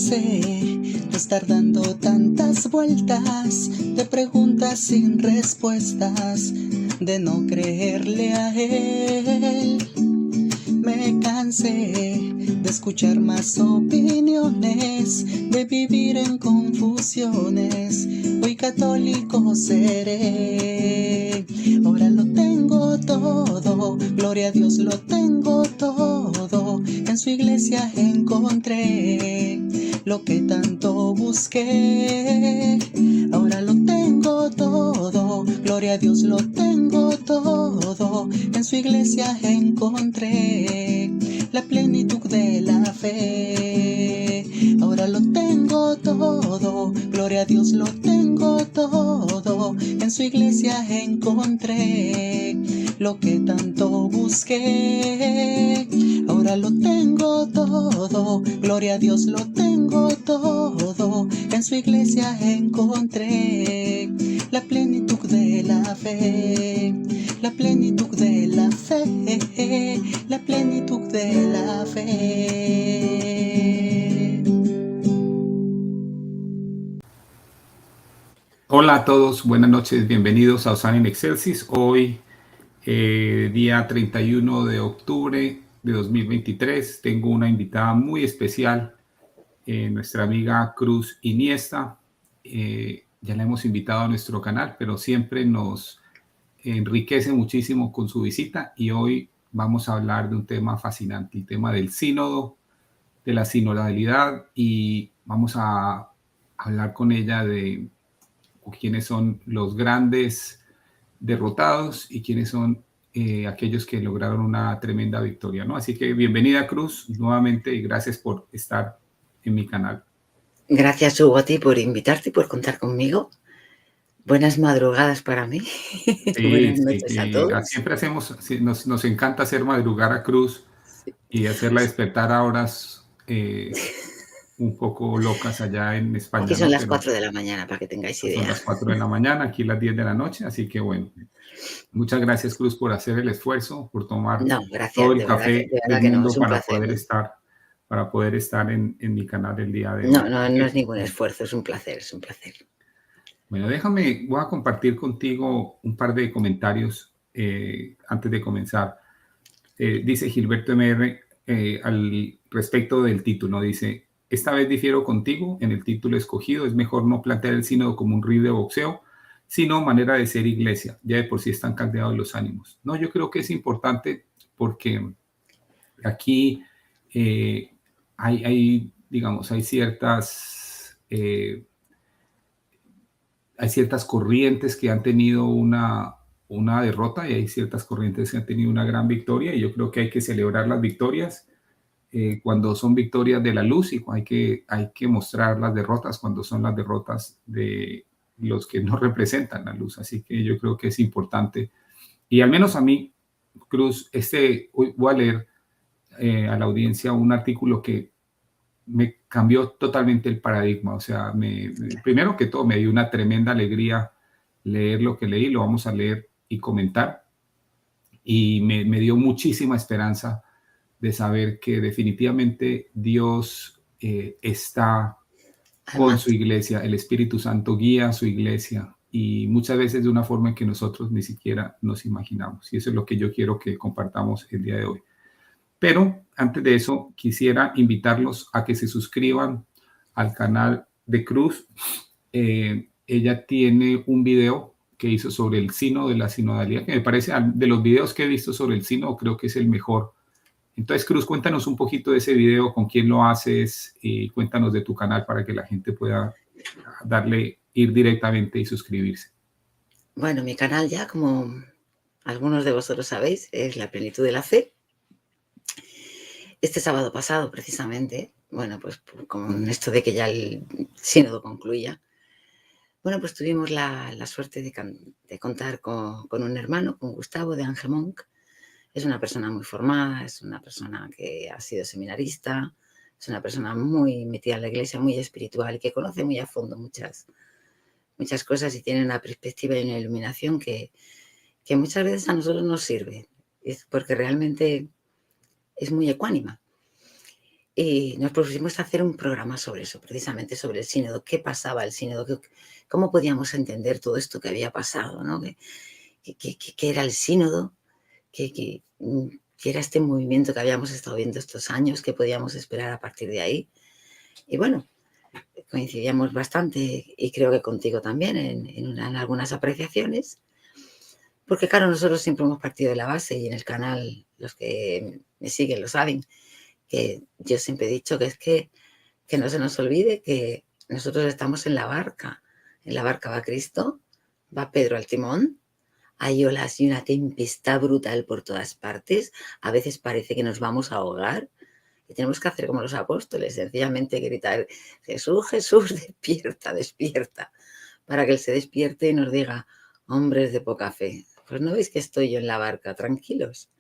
cansé de estar dando tantas vueltas, de preguntas sin respuestas, de no creerle a él. Me cansé de escuchar más opiniones, de vivir en confusiones. Hoy católico seré. Ahora lo tengo todo, gloria a Dios, lo tengo todo. En su iglesia encontré lo que tanto busqué. Ahora lo tengo todo, gloria a Dios, lo tengo todo. En su iglesia encontré la plenitud de la fe. Ahora lo tengo todo, gloria a Dios, lo tengo todo. En su iglesia encontré lo que tanto busqué. Ahora lo tengo todo, gloria a Dios, lo tengo todo. En su iglesia encontré la plenitud de la fe, la plenitud de la fe, la plenitud de la fe. Hola a todos, buenas noches, bienvenidos a Osana in Excelsis. Hoy, día 31 de octubre de 2023, tengo una invitada muy especial, nuestra amiga Cruz Iniesta. Ya la hemos invitado a nuestro canal, pero siempre nos enriquece muchísimo con su visita y hoy vamos a hablar de un tema fascinante, el tema del sínodo, de la sinodalidad, y vamos a hablar con ella de quiénes son los grandes derrotados y quiénes son aquellos que lograron una tremenda victoria, ¿no? Así que bienvenida, Cruz, nuevamente, y gracias por estar en mi canal. Gracias, Hugo, a ti por invitarte y por contar conmigo. Buenas madrugadas para mí. Sí, Buenas sí, noches a todos. siempre hacemos, sí, nos encanta hacer madrugar a Cruz y hacerla despertar a horas un poco locas allá en España, Aquí son ¿no? las Pero 4 de la mañana, para que tengáis son idea. las 4 de la mañana, aquí las 10 de la noche, así que bueno, muchas gracias, Cruz, por hacer el esfuerzo, por tomar No, todo gracias, el de café verdad del que no, mundo es un placer. para poder estar en mi canal el día de No, hoy. no, no es ningún esfuerzo, es un placer, es un placer. Bueno, voy a compartir contigo un par de comentarios antes de comenzar. Dice Gilberto MR al respecto del título, dice: esta vez difiero contigo en el título escogido, es mejor no plantear el sínodo como un ring de boxeo, sino manera de ser iglesia, ya de por sí están caldeados los ánimos. No, yo creo que es importante porque aquí digamos, hay ciertas corrientes que han tenido una derrota y hay ciertas corrientes que han tenido una gran victoria, y yo creo que hay que celebrar las victorias cuando son victorias de la luz, y hay que mostrar las derrotas cuando son las derrotas de los que no representan la luz. Así que yo creo que es importante. Y al menos a mí, Cruz, hoy voy a leer a la audiencia un artículo que me cambió totalmente el paradigma. O sea, primero que todo, me dio una tremenda alegría leer lo que leí, lo vamos a leer y comentar. Y me dio muchísima esperanza de saber que definitivamente Dios está con su iglesia, el Espíritu Santo guía a su iglesia, y muchas veces de una forma en que nosotros ni siquiera nos imaginamos. Y eso es lo que yo quiero que compartamos el día de hoy. Pero antes de eso, quisiera invitarlos a que se suscriban al canal de Cruz. Ella tiene un video que hizo sobre el sínodo de la sinodalidad, que me parece, de los videos que he visto sobre el sínodo, creo que es el mejor. Entonces, Cruz, cuéntanos un poquito de ese video, con quién lo haces, y cuéntanos de tu canal para que la gente pueda ir directamente y suscribirse. Bueno, mi canal ya, como algunos de vosotros sabéis, es La Plenitud de la Fe. Este sábado pasado, precisamente, bueno, pues con esto de que ya el sínodo concluya, bueno, pues tuvimos la suerte de contar con un hermano, con Gustavo de Angemonc. Es una persona muy formada, es una persona que ha sido seminarista, es una persona muy metida en la iglesia, muy espiritual, que conoce muy a fondo muchas cosas y tiene una perspectiva y una iluminación que muchas veces a nosotros nos sirve, porque realmente es muy ecuánima. y nos propusimos hacer un programa sobre eso, precisamente sobre el sínodo, qué pasaba el sínodo, cómo podíamos entender todo esto que había pasado, ¿no? ¿Qué era el sínodo? ¿Qué era este movimiento que habíamos estado viendo estos años? ¿Qué podíamos esperar a partir de ahí? Y bueno, coincidíamos bastante, y creo que contigo también, en algunas apreciaciones, porque claro, nosotros siempre hemos partido de la base, y en el canal los que me siguen lo saben, que yo siempre he dicho que es que no se nos olvide que nosotros estamos en la barca va Cristo, va Pedro al timón, hay olas y una tempestad brutal por todas partes, a veces parece que nos vamos a ahogar, y tenemos que hacer como los apóstoles, sencillamente gritar: Jesús, Jesús, despierta, despierta, para que Él se despierte y nos diga: hombres de poca fe, pues no veis que estoy yo en la barca, tranquilos.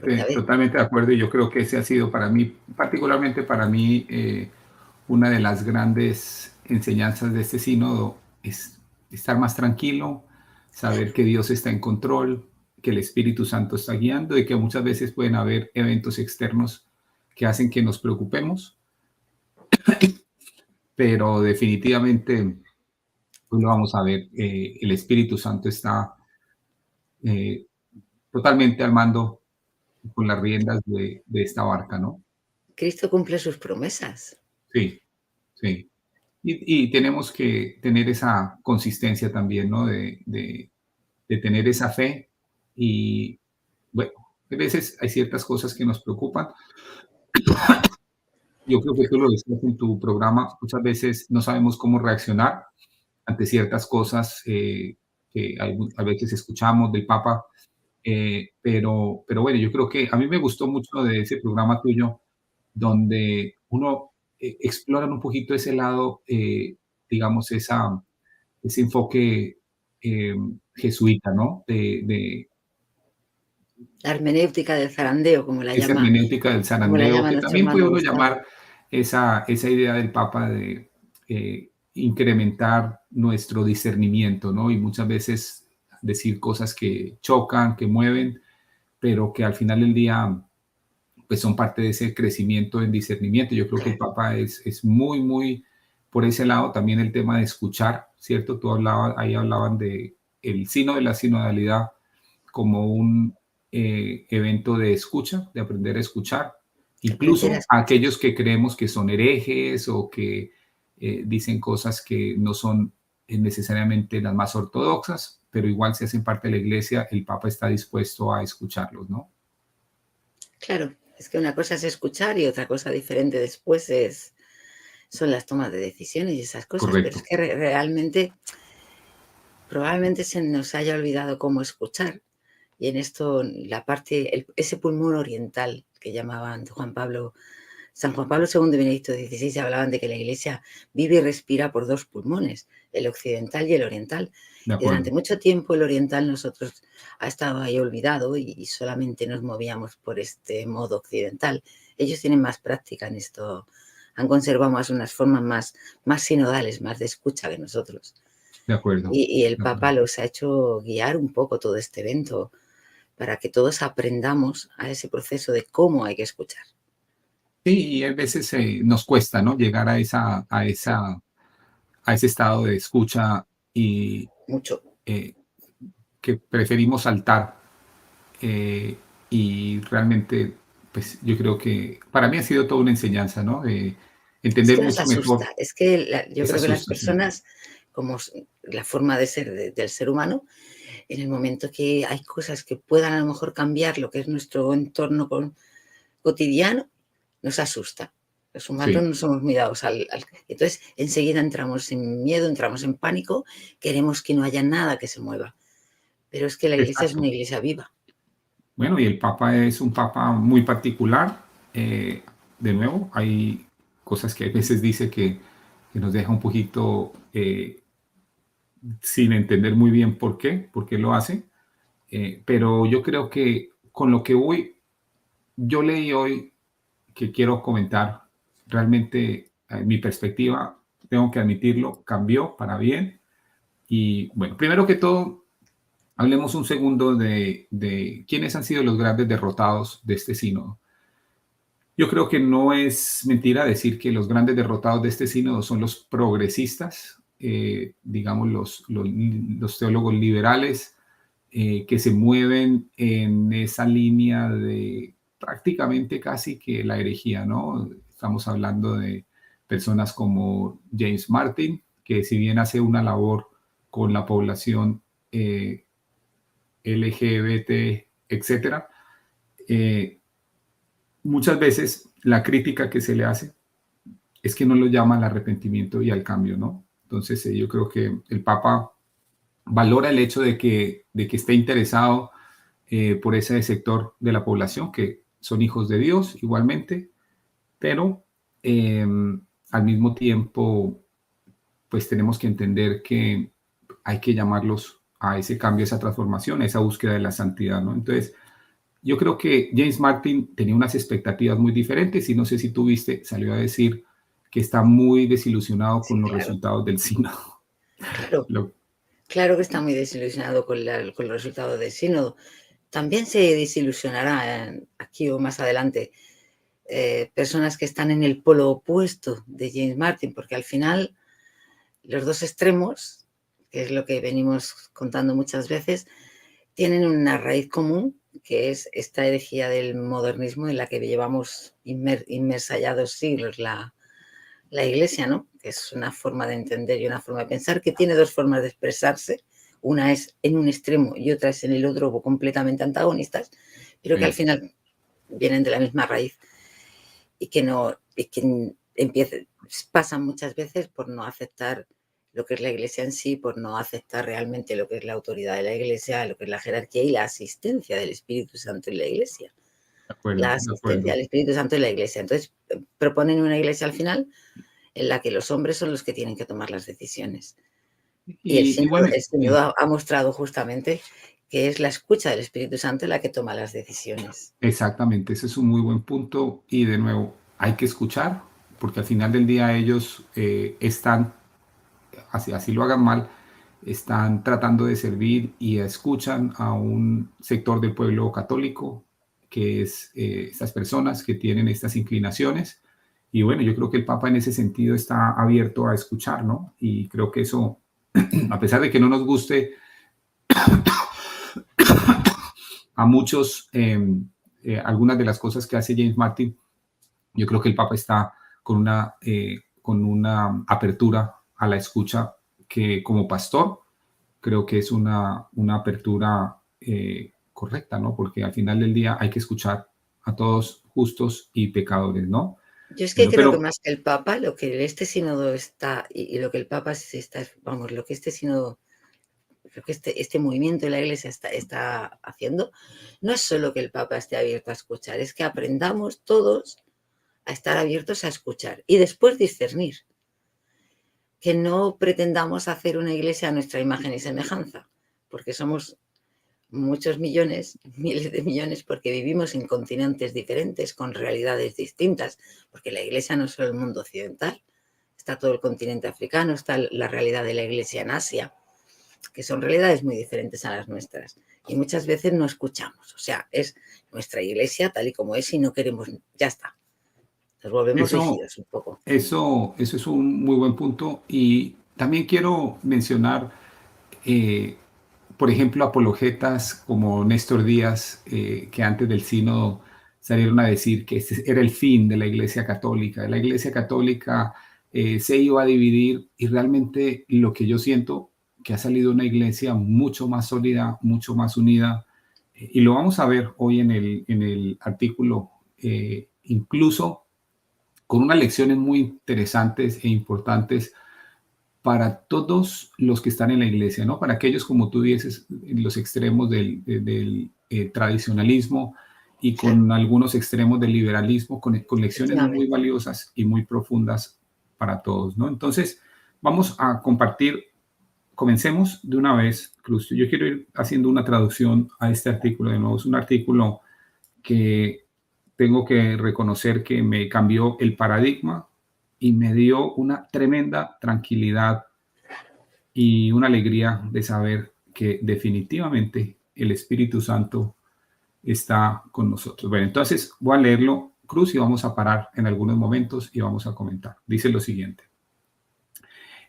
Porque a Totalmente, ver, totalmente de acuerdo, y yo creo que ese ha sido para mí, particularmente para mí, una de las grandes enseñanzas de este sínodo es estar más tranquilo, saber que Dios está en control, que el Espíritu Santo está guiando y que muchas veces pueden haber eventos externos que hacen que nos preocupemos, pero definitivamente pues lo vamos a ver, el Espíritu Santo está eh, totalmente al mando con las riendas de esta barca, ¿no? Cristo cumple sus promesas. Sí, sí. Y tenemos que tener esa consistencia también, ¿no? De tener esa fe y, bueno, a veces hay ciertas cosas que nos preocupan. Yo creo que tú lo decías en tu programa, muchas veces no sabemos cómo reaccionar ante ciertas cosas que a veces escuchamos del Papa, pero bueno, yo creo que a mí me gustó mucho de ese programa tuyo, donde uno explora un poquito ese lado, digamos, ese enfoque jesuita, ¿no? La hermenéutica del zarandeo, Esa hermenéutica del como la zarandeo, llama que nuestro también puede hermano uno Gustavo. llamar esa idea del Papa de incrementar nuestro discernimiento, ¿no? Y muchas veces decir cosas que chocan, que mueven, pero que al final del día pues son parte de ese crecimiento en discernimiento. Yo creo que el Claro, Papa es muy, muy por ese lado. También el tema de escuchar, ¿cierto? Ahí hablaban de el sino de la sinodalidad como un evento de escucha, de aprender a escuchar, aprender a incluso a escuchar. aquellos que creemos que son herejes o que dicen cosas que no son necesariamente las más ortodoxas, pero igual si hacen parte de la iglesia, el Papa está dispuesto a escucharlos, ¿no? Claro, es que una cosa es escuchar y otra cosa diferente después son las tomas de decisiones y esas cosas, pero es Correcto. que realmente probablemente se nos haya olvidado cómo escuchar. Y en esto ese pulmón oriental que llamaban San Juan Pablo II y Benedicto XVI, hablaban de que la Iglesia vive y respira por dos pulmones, el occidental y el oriental. De Y durante acuerdo. mucho tiempo el oriental nosotros ha estado ahí olvidado y solamente nos movíamos por este modo occidental. Ellos tienen más práctica en esto, han conservado más unas formas más sinodales, más de escucha que nosotros. De acuerdo, Y el de Papa acuerdo. los ha hecho guiar un poco todo este evento para que todos aprendamos a ese proceso de cómo hay que escuchar. Sí, y a veces nos cuesta, ¿no? Llegar Sí, a ese estado de escucha y mucho. eh, que preferimos saltar. eh, y realmente, pues yo creo que para mí ha sido toda una enseñanza, ¿no? De Es entender que nos mucho asusta, mejor es que yo esa creo que las sustancia. personas, como la forma de ser del ser humano, en el momento que hay cosas que puedan a lo mejor cambiar lo que es nuestro entorno cotidiano, nos asusta. Los humanos Sí, no somos muy dados Entonces, enseguida entramos en miedo, entramos en pánico, queremos que no haya nada que se mueva. Pero es que la iglesia es una exacto. iglesia viva. Bueno, y el Papa es un Papa muy particular. eh, de nuevo, hay cosas que a veces dice que nos deja un poquito sin entender muy bien por qué lo hace. Pero yo creo que con lo que yo leí hoy, que quiero comentar, realmente mi perspectiva, tengo que admitirlo, cambió para bien. Y bueno, primero que todo, hablemos un segundo de quiénes han sido los grandes derrotados de este sínodo. Yo creo que no es mentira decir que los grandes derrotados de este sínodo son los progresistas, digamos los teólogos liberales, que se mueven en esa línea de prácticamente casi que la herejía, ¿no? Estamos hablando de personas como James Martin, que si bien hace una labor con la población LGBT, etcétera, muchas veces la crítica que se le hace es que no lo llama al arrepentimiento y al cambio, ¿no? Entonces yo creo que el Papa valora el hecho de que esté interesado por ese sector de la población, que son hijos de Dios igualmente, pero al mismo tiempo, pues tenemos que entender que hay que llamarlos a ese cambio, a esa transformación, a esa búsqueda de la santidad, ¿no? Entonces, yo creo que James Martin tenía unas expectativas muy diferentes y no sé si tú viste, salió a decir que está muy desilusionado Sí, con los claro, resultados del sínodo. claro, Lo- claro que está muy desilusionado con los resultados del sínodo. También se desilusionará aquí o más adelante personas que están en el polo opuesto de James Martin, porque al final los dos extremos, que es lo que venimos contando muchas veces, tienen una raíz común, que es esta herejía del modernismo en la que llevamos inmersa ya 2 siglos la Iglesia, ¿no? Que es una forma de entender y una forma de pensar que tiene dos formas de expresarse. Una es en un extremo y otra es en el otro, completamente antagonistas, pero que al sí. final vienen de la misma raíz y que pasan muchas veces por no aceptar lo que es la Iglesia en sí, por no aceptar realmente lo que es la autoridad de la Iglesia, lo que es la jerarquía y la asistencia del Espíritu Santo en la Iglesia. De acuerdo, La de asistencia acuerdo. del Espíritu Santo en la Iglesia. Entonces, proponen una Iglesia al final en la que los hombres son los que tienen que tomar las decisiones. Y Y bueno, el sínodo ha mostrado justamente que es la escucha del Espíritu Santo la que toma las decisiones. exactamente, ese es un muy buen punto y de nuevo, hay que escuchar, porque al final del día ellos están, así lo hagan mal, están tratando de servir y escuchan a un sector del pueblo católico, que es estas personas que tienen estas inclinaciones. Y bueno, yo creo que el Papa en ese sentido está abierto a escuchar, ¿no? Y creo que eso, a pesar de que no nos guste a muchos algunas de las cosas que hace James Martin, yo creo que el Papa está con una apertura a la escucha que como pastor creo que es una apertura correcta, ¿no? Porque al final del día hay que escuchar a todos justos y pecadores, ¿no? Yo es que Bueno, creo que pero más que el Papa, lo que este sínodo está, y lo que el Papa se está, vamos, lo que este sínodo, lo que este movimiento de la Iglesia está haciendo, no es solo que el Papa esté abierto a escuchar, es que aprendamos todos a estar abiertos a escuchar y después discernir. Que no pretendamos hacer una iglesia a nuestra imagen y semejanza, porque somos muchos millones, miles de millones, porque vivimos en continentes diferentes, con realidades distintas, porque la iglesia no es solo el mundo occidental, está todo el continente africano, está la realidad de la iglesia en Asia, que son realidades muy diferentes a las nuestras. Y muchas veces no escuchamos, o sea, es nuestra iglesia tal y como es y no queremos, ya está, nos volvemos eso, rígidos un poco. eso es un muy buen punto y también quiero mencionar eh, por ejemplo, apologetas como Néstor Díaz, que antes del sínodo salieron a decir que ese era el fin de la Iglesia Católica. La Iglesia Católica se iba a dividir y realmente lo que yo siento que ha salido una iglesia mucho más sólida, mucho más unida, y lo vamos a ver hoy en el artículo, incluso con unas lecciones muy interesantes e importantes para todos los que están en la iglesia, ¿no? Para aquellos, como tú dices, en los extremos del tradicionalismo y Claro, con algunos extremos del liberalismo, con lecciones muy efectivamente. valiosas y muy profundas para todos, ¿no? Entonces, vamos a compartir, comencemos de una vez, Cruz. Yo quiero ir haciendo una traducción a este artículo de nuevo. Es un artículo que tengo que reconocer que me cambió el paradigma y me dio una tremenda tranquilidad y una alegría de saber que definitivamente el Espíritu Santo está con nosotros. Bueno, entonces voy a leerlo Cruz, y vamos a parar en algunos momentos y vamos a comentar. Dice lo siguiente.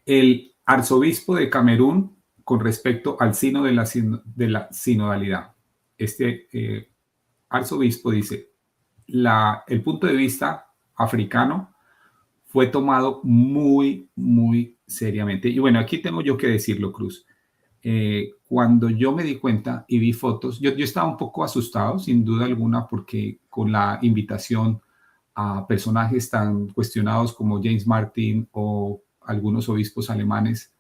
El arzobispo de Camerún con respecto al sino de la sinodalidad. Este arzobispo dice, el punto de vista africano fue tomado muy, muy seriamente. Y bueno, aquí tengo yo que decirlo, Cruz. Cuando yo me di cuenta y vi fotos, yo estaba un poco asustado, sin duda alguna, porque con la invitación a personajes tan cuestionados como James Martin o algunos obispos alemanes,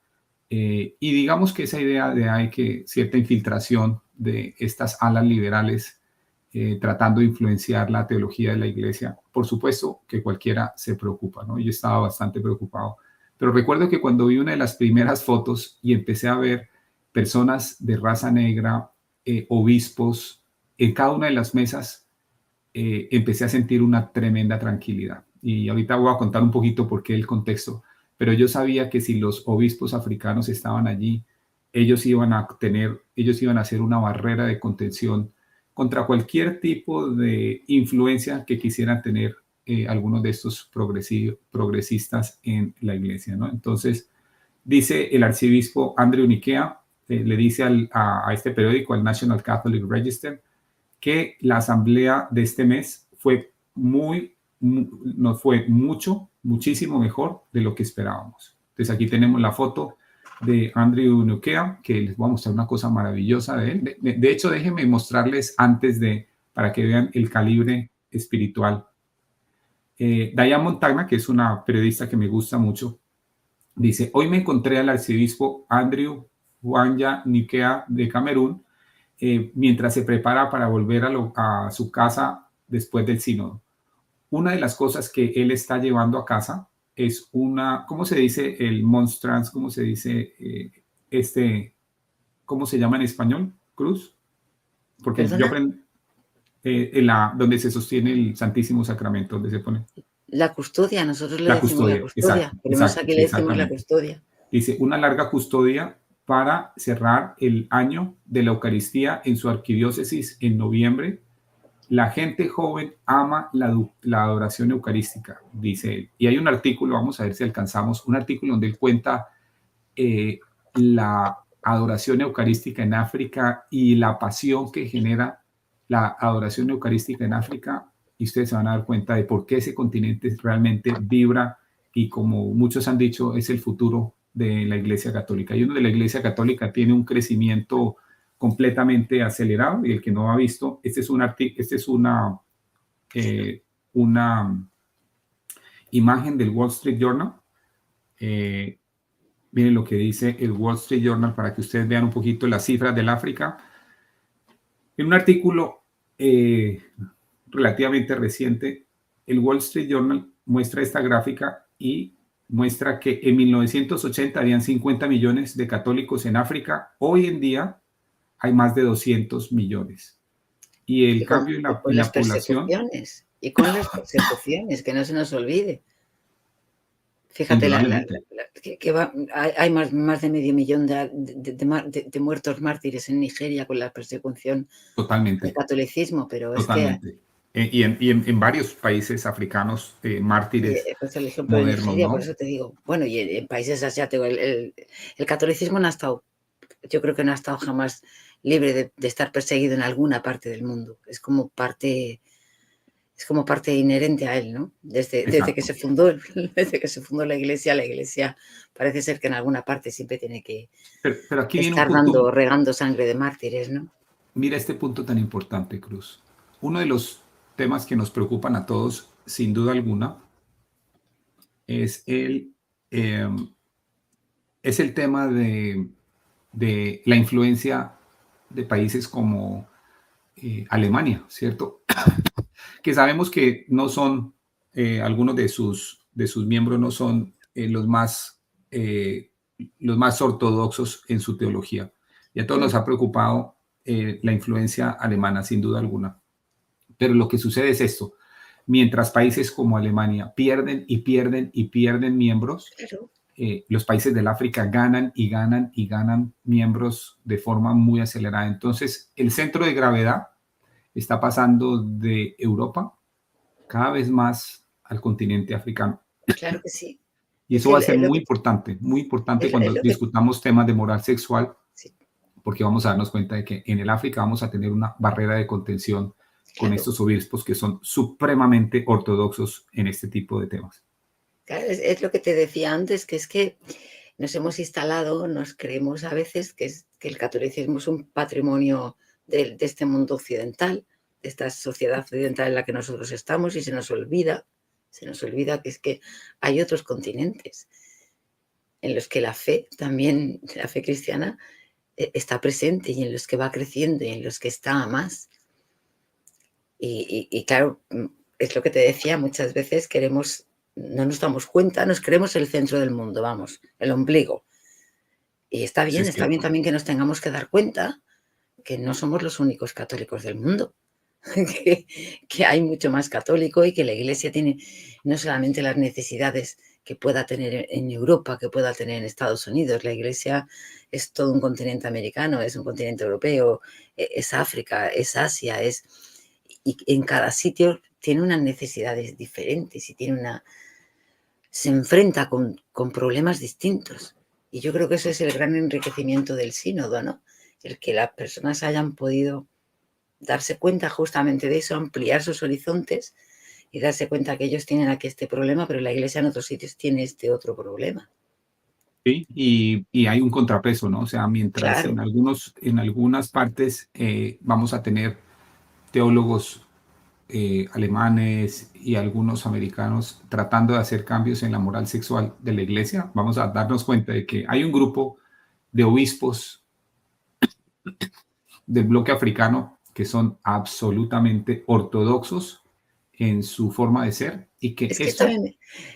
y digamos que esa idea de hay que cierta infiltración de estas alas liberales tratando de influenciar la teología de la iglesia, por supuesto que cualquiera se preocupa, ¿no? Yo estaba bastante preocupado. Pero recuerdo que cuando vi una de las primeras fotos y empecé a ver personas de raza negra, obispos, en cada una de las mesas, empecé a sentir una tremenda tranquilidad. Y ahorita voy a contar un poquito por qué el contexto, pero yo sabía que si los obispos africanos estaban allí, ellos iban a hacer una barrera de contención contra cualquier tipo de influencia que quisieran tener algunos de estos progresistas en la iglesia, ¿no? Entonces, dice el arzobispo Andrew Nikea, le dice a este periódico, al National Catholic Register, que la asamblea de este mes nos fue muchísimo mejor de lo que esperábamos. Entonces aquí tenemos la foto de Andrew Nikea, que les voy a mostrar una cosa maravillosa de él. De hecho, déjenme mostrarles para que vean el calibre espiritual. Diane Montagna, que es una periodista que me gusta mucho, dice, hoy me encontré al arzobispo Andrew Wanja Nikea de Camerún, mientras se prepara para volver a su casa después del sínodo. Una de las cosas que él está llevando a casa es ¿cómo se dice el monstrance? ¿Cómo se dice cómo se llama en español? Cruz. Porque ¿Perdona? yo aprendí donde se sostiene el Santísimo Sacramento, donde se pone. La custodia, nosotros le decimos la custodia. Por lo menos aquí le decimos la custodia. Dice, una larga custodia para cerrar el año de la Eucaristía en su arquidiócesis en noviembre. La gente joven ama la adoración eucarística, dice él. Y hay un artículo, vamos a ver si alcanzamos, un artículo donde él cuenta la adoración eucarística en África y la pasión que genera la adoración eucarística en África. Y ustedes se van a dar cuenta de por qué ese continente realmente vibra y, como muchos han dicho, es el futuro de la Iglesia Católica. Y uno de la Iglesia Católica tiene un crecimiento completamente acelerado, y el que no ha visto, esta es una imagen del Wall Street Journal. Miren lo que dice el Wall Street Journal para que ustedes vean un poquito las cifras del África. En un artículo relativamente reciente, el Wall Street Journal muestra esta gráfica y muestra que en 1980 habían 50 millones de católicos en África. Hoy en día hay más de 200 millones. Y el cambio en la población... Y con las persecuciones, que no se nos olvide. Fíjate, hay más de medio millón de muertos mártires en Nigeria con la persecución del catolicismo, pero totalmente. Y en varios países africanos, mártires pues el ejemplo modernos, de Nigeria, ¿no? Por eso te digo. Bueno, y en países asiáticos, el catolicismo no ha estado, yo creo que no ha estado jamás libre de estar perseguido en alguna parte del mundo. Es como parte inherente a él, ¿no? Desde que se fundó la iglesia parece ser que en alguna parte siempre tiene que pero aquí estar regando sangre de mártires, ¿no? Mira este punto tan importante, Cruz. Uno de los temas que nos preocupan a todos, sin duda alguna, es el tema de la influencia de países como Alemania, ¿cierto? Que sabemos que no son, algunos de sus miembros no son los más ortodoxos en su teología. Y a todos nos ha preocupado la influencia alemana, sin duda alguna. Pero lo que sucede es esto. Mientras países como Alemania pierden y pierden y pierden miembros, los países del África ganan y ganan y ganan miembros de forma muy acelerada. Entonces, el centro de gravedad está pasando de Europa cada vez más al continente africano. Claro que sí. Y Es eso va a el ser es lo que muy importante es cuando lo que discutamos temas de moral sexual, sí, porque vamos a darnos cuenta de que en el África vamos a tener una barrera de contención con claro. estos obispos que son supremamente ortodoxos en este tipo de temas. Claro, es lo que te decía antes, que es que nos hemos instalado, nos creemos a veces que el catolicismo es un patrimonio de este mundo occidental, de esta sociedad occidental en la que nosotros estamos, y se nos olvida que es que hay otros continentes en los que la fe también, la fe cristiana, está presente y en los que va creciendo y en los que está a más. Y claro, es lo que te decía, muchas veces queremos, no nos damos cuenta, nos creemos el centro del mundo, vamos, el ombligo. Y Sí, es está bien cierto. también que nos tengamos que dar cuenta que no somos los únicos católicos del mundo, que, que hay mucho más católico y que la Iglesia tiene no solamente las necesidades que pueda tener en Europa, que pueda tener en Estados Unidos. La Iglesia es todo un continente americano, es un continente europeo, es África, es Asia, y en cada sitio tiene unas necesidades diferentes y se enfrenta con problemas distintos. Y yo creo que ese es el gran enriquecimiento del sínodo, ¿no? El que las personas hayan podido darse cuenta justamente de eso, ampliar sus horizontes y darse cuenta que ellos tienen aquí este problema, pero la Iglesia en otros sitios tiene este otro problema. Sí, y hay un contrapeso, ¿no? O sea, mientras Claro, en algunas partes vamos a tener teólogos alemanes y algunos americanos tratando de hacer cambios en la moral sexual de la iglesia, vamos a darnos cuenta de que hay un grupo de obispos del bloque africano que son absolutamente ortodoxos en su forma de ser y que es que esto,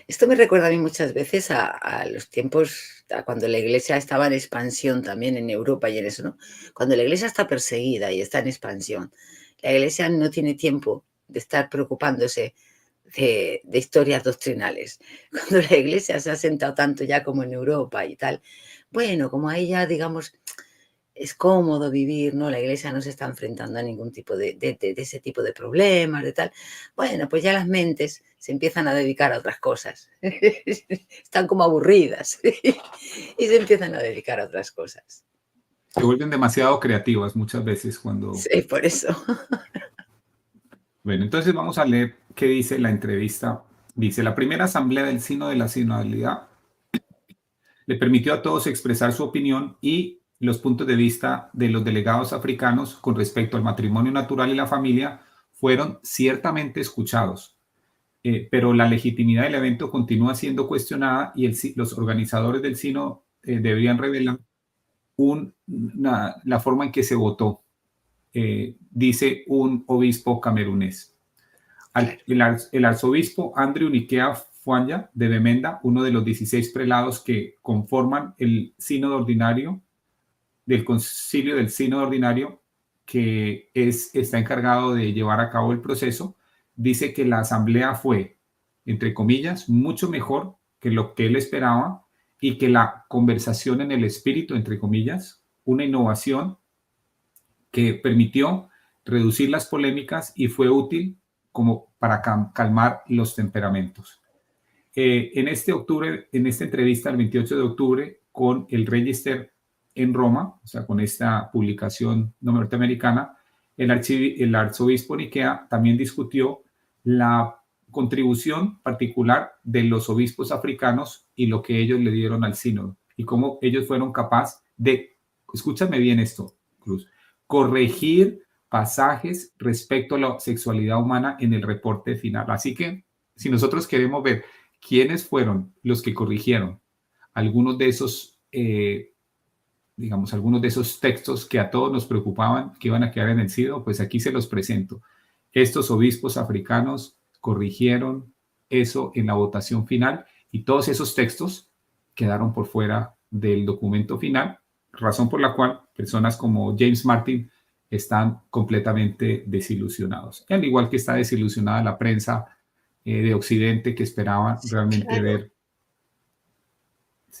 esto me recuerda a mí muchas veces a los tiempos, a cuando la Iglesia estaba en expansión también en Europa y en eso, ¿no? Cuando la Iglesia está perseguida y está en expansión, la Iglesia no tiene tiempo de estar preocupándose de historias doctrinales. Cuando la Iglesia se ha sentado tanto ya como en Europa y tal, bueno, como ahí ya, digamos, es cómodo vivir, ¿no? La Iglesia no se está enfrentando a ningún tipo de ese tipo de problemas, de tal. Bueno, pues ya las mentes se empiezan a dedicar a otras cosas. Están como aburridas y se empiezan a dedicar a otras cosas. se vuelven demasiado creativas muchas veces cuando... Sí, por eso. Bueno, entonces vamos a leer qué dice la entrevista. Dice, la primera asamblea del Sínodo de la Sinodalidad le permitió a todos expresar su opinión y los puntos de vista de los delegados africanos con respecto al matrimonio natural y la familia fueron ciertamente escuchados, pero la legitimidad del evento continúa siendo cuestionada y los organizadores del sínodo deberían revelar la forma en que se votó, dice un obispo camerunés. Claro. El arzobispo Andrew Nikea Fuanya de Bemenda, uno de los 16 prelados que conforman el sínodo ordinario del concilio del sínodo ordinario, que está encargado de llevar a cabo el proceso, dice que la asamblea fue, entre comillas, mucho mejor que lo que él esperaba y que la conversación en el espíritu, entre comillas, una innovación que permitió reducir las polémicas y fue útil como para calmar los temperamentos. En esta entrevista el 28 de octubre con el Register en Roma, o sea, con esta publicación norteamericana, el arzobispo Nikea también discutió la contribución particular de los obispos africanos y lo que ellos le dieron al sínodo y cómo ellos fueron capaces de, escúchame bien esto, Cruz, corregir pasajes respecto a la sexualidad humana en el reporte final. Así que si nosotros queremos ver quiénes fueron los que corrigieron algunos de esos, digamos, algunos de esos textos que a todos nos preocupaban que iban a quedar en el sínodo, pues aquí se los presento. Estos obispos africanos corrigieron eso en la votación final y todos esos textos quedaron por fuera del documento final, razón por la cual personas como James Martin están completamente desilusionados. Y al igual que está desilusionada la prensa de Occidente que esperaba Sí, realmente claro. ver,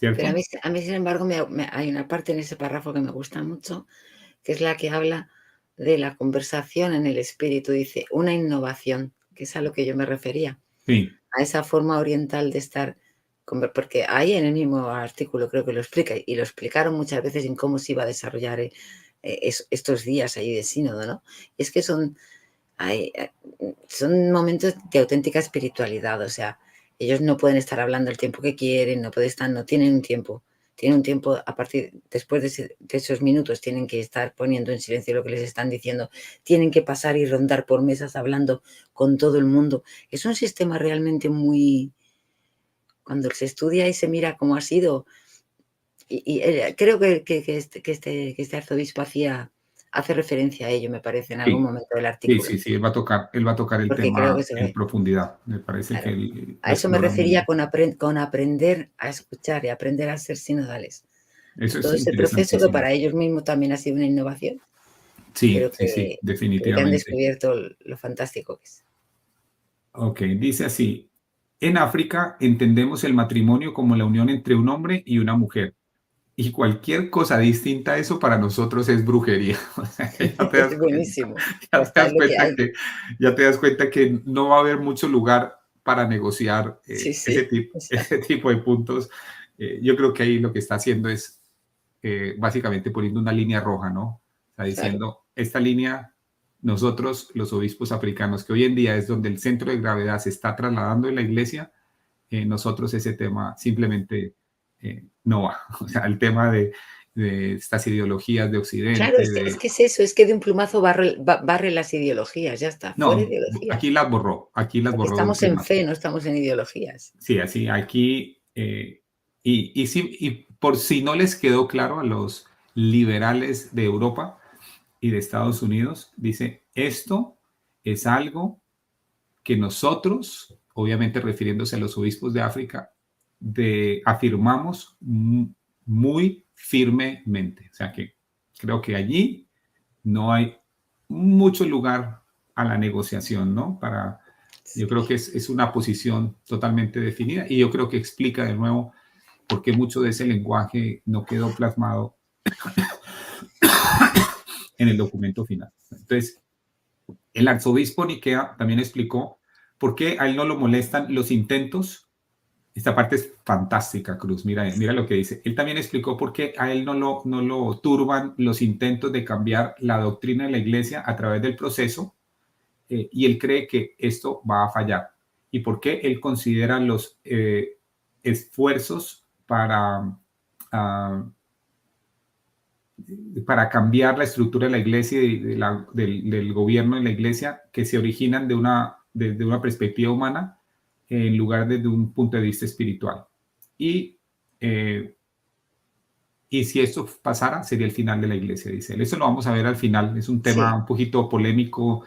Pero ¿cierto? a mí, sin embargo, hay una parte en ese párrafo que me gusta mucho, que es la que habla de la conversación en el espíritu. Dice, una innovación que es a lo que yo me refería, Sí, a esa forma oriental de estar, porque ahí en el mismo artículo creo que lo explica, y lo explicaron muchas veces en cómo se iba a desarrollar estos días ahí de sínodo, ¿no? Es que son momentos de auténtica espiritualidad, o sea, ellos no pueden estar hablando el tiempo que quieren, no tienen un tiempo. Tienen un tiempo, después de esos minutos, tienen que estar poniendo en silencio lo que les están diciendo, tienen que pasar y rondar por mesas hablando con todo el mundo. Es un sistema realmente muy, cuando se estudia y se mira cómo ha sido, creo que este arzobispo hace referencia a ello, me parece, en algún sí, momento del sí, artículo, sí, sí, él va a tocar el porque creo que tema se en ve. profundidad. Me parece que Claro. él A lo eso me explora muy refería bien. con aprender a escuchar y aprender a ser sinodales. Eso es Todo ese proceso que interesantísimo. para ellos mismos también ha sido una innovación, Sí, pero sí, sí, que han definitivamente. descubierto lo fantástico que es. Ok, dice así. En África entendemos el matrimonio como la unión entre un hombre y una mujer. Y cualquier cosa distinta a eso para nosotros es brujería. O sea, que ya te das Es cuenta, buenísimo. Ya ya te está, es das lo que cuenta hay. que, ya te das cuenta que no va a haber mucho lugar para negociar Sí, sí. ese tipo de puntos. Yo creo que ahí lo que está haciendo es básicamente poniendo una línea roja, ¿no? Está Claro. diciendo, esta línea, nosotros, los obispos africanos, que hoy en día es donde el centro de gravedad se está trasladando en la iglesia, nosotros ese tema simplemente no va. O sea, el tema de estas ideologías de Claro, Occidente, es que es eso, es que de un plumazo barre las ideologías, ya está, fuera no, ideologías. aquí las Porque borró de un estamos en plumazo. fe, no estamos en ideologías. Sí, así, aquí, y por si no les quedó claro a los liberales de Europa y de Estados Unidos, dice, esto es algo que nosotros, obviamente refiriéndose a los obispos de África, afirmamos muy firmemente. O sea que creo que allí no hay mucho lugar a la negociación, ¿no? Yo creo que es una posición totalmente definida y yo creo que explica de nuevo por qué mucho de ese lenguaje no quedó plasmado en el documento final. Entonces, el arzobispo Niquea también explicó por qué a él no lo molestan los intentos. Esta parte es fantástica, Cruz. Mira, mira lo que dice. Él también explicó por qué a él no lo turban los intentos de cambiar la doctrina de la iglesia a través del proceso y él cree que esto va a fallar. ¿Y por qué él considera los esfuerzos uh, para cambiar la estructura de la iglesia y del gobierno de la iglesia que se originan desde una perspectiva humana en lugar desde un punto de vista espiritual? Y, eh, y si esto pasara, sería el final de la iglesia, dice él. Eso lo vamos a ver al final. Es un tema Sí, un poquito polémico,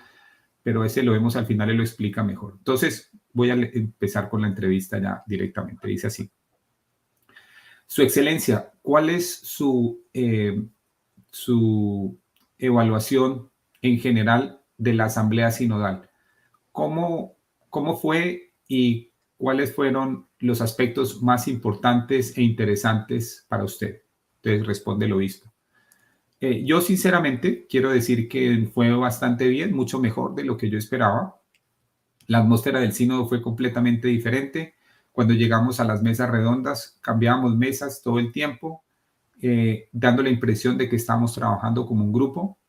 pero ese lo vemos al final y lo explica mejor. Entonces, voy a empezar con la entrevista ya directamente. Dice así. Su excelencia, ¿cuál es su evaluación en general de la Asamblea Sinodal? ¿Cómo, cómo fue y cuáles fueron los aspectos más importantes e interesantes para usted? Entonces responde el obispo. Yo sinceramente quiero decir que fue bastante bien, mucho mejor de lo que yo esperaba. La atmósfera del sínodo fue completamente diferente. Cuando llegamos a las mesas redondas, cambiábamos mesas todo el tiempo, dando la impresión de que estábamos trabajando como un grupo.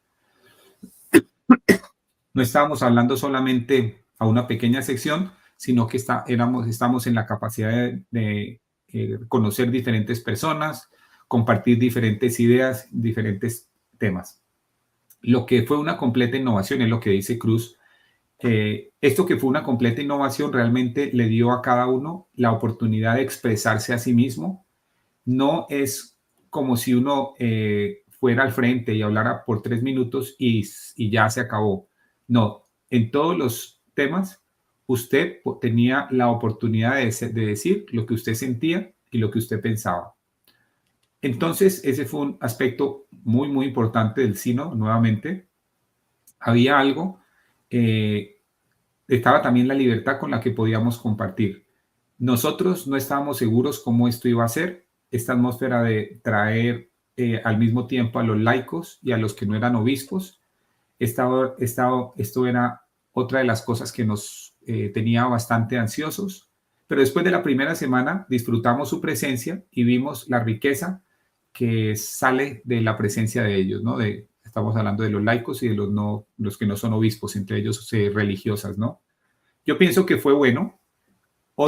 No estábamos hablando solamente a una pequeña sección, sino que estamos en la capacidad de conocer diferentes personas, compartir diferentes ideas, diferentes temas. Lo que fue una completa innovación es lo que dice Cruz. Esto que fue una completa innovación realmente le dio a cada uno la oportunidad de expresarse a sí mismo. No es como si uno fuera al frente y hablara por 3 minutos y ya se acabó. No, en todos los temas usted tenía la oportunidad de decir lo que usted sentía y lo que usted pensaba. Entonces, ese fue un aspecto muy, muy importante del sínodo. Nuevamente, había algo, estaba también la libertad con la que podíamos compartir. Nosotros no estábamos seguros cómo esto iba a ser, esta atmósfera de traer al mismo tiempo a los laicos y a los que no eran obispos. Esto era otra de las cosas que nos tenía bastante ansiosos, pero después de la primera semana disfrutamos su presencia y vimos la riqueza que sale de la presencia de ellos, ¿no? Estamos hablando de los laicos y de los que no son obispos, entre ellos religiosas, ¿no? Yo pienso que fue bueno.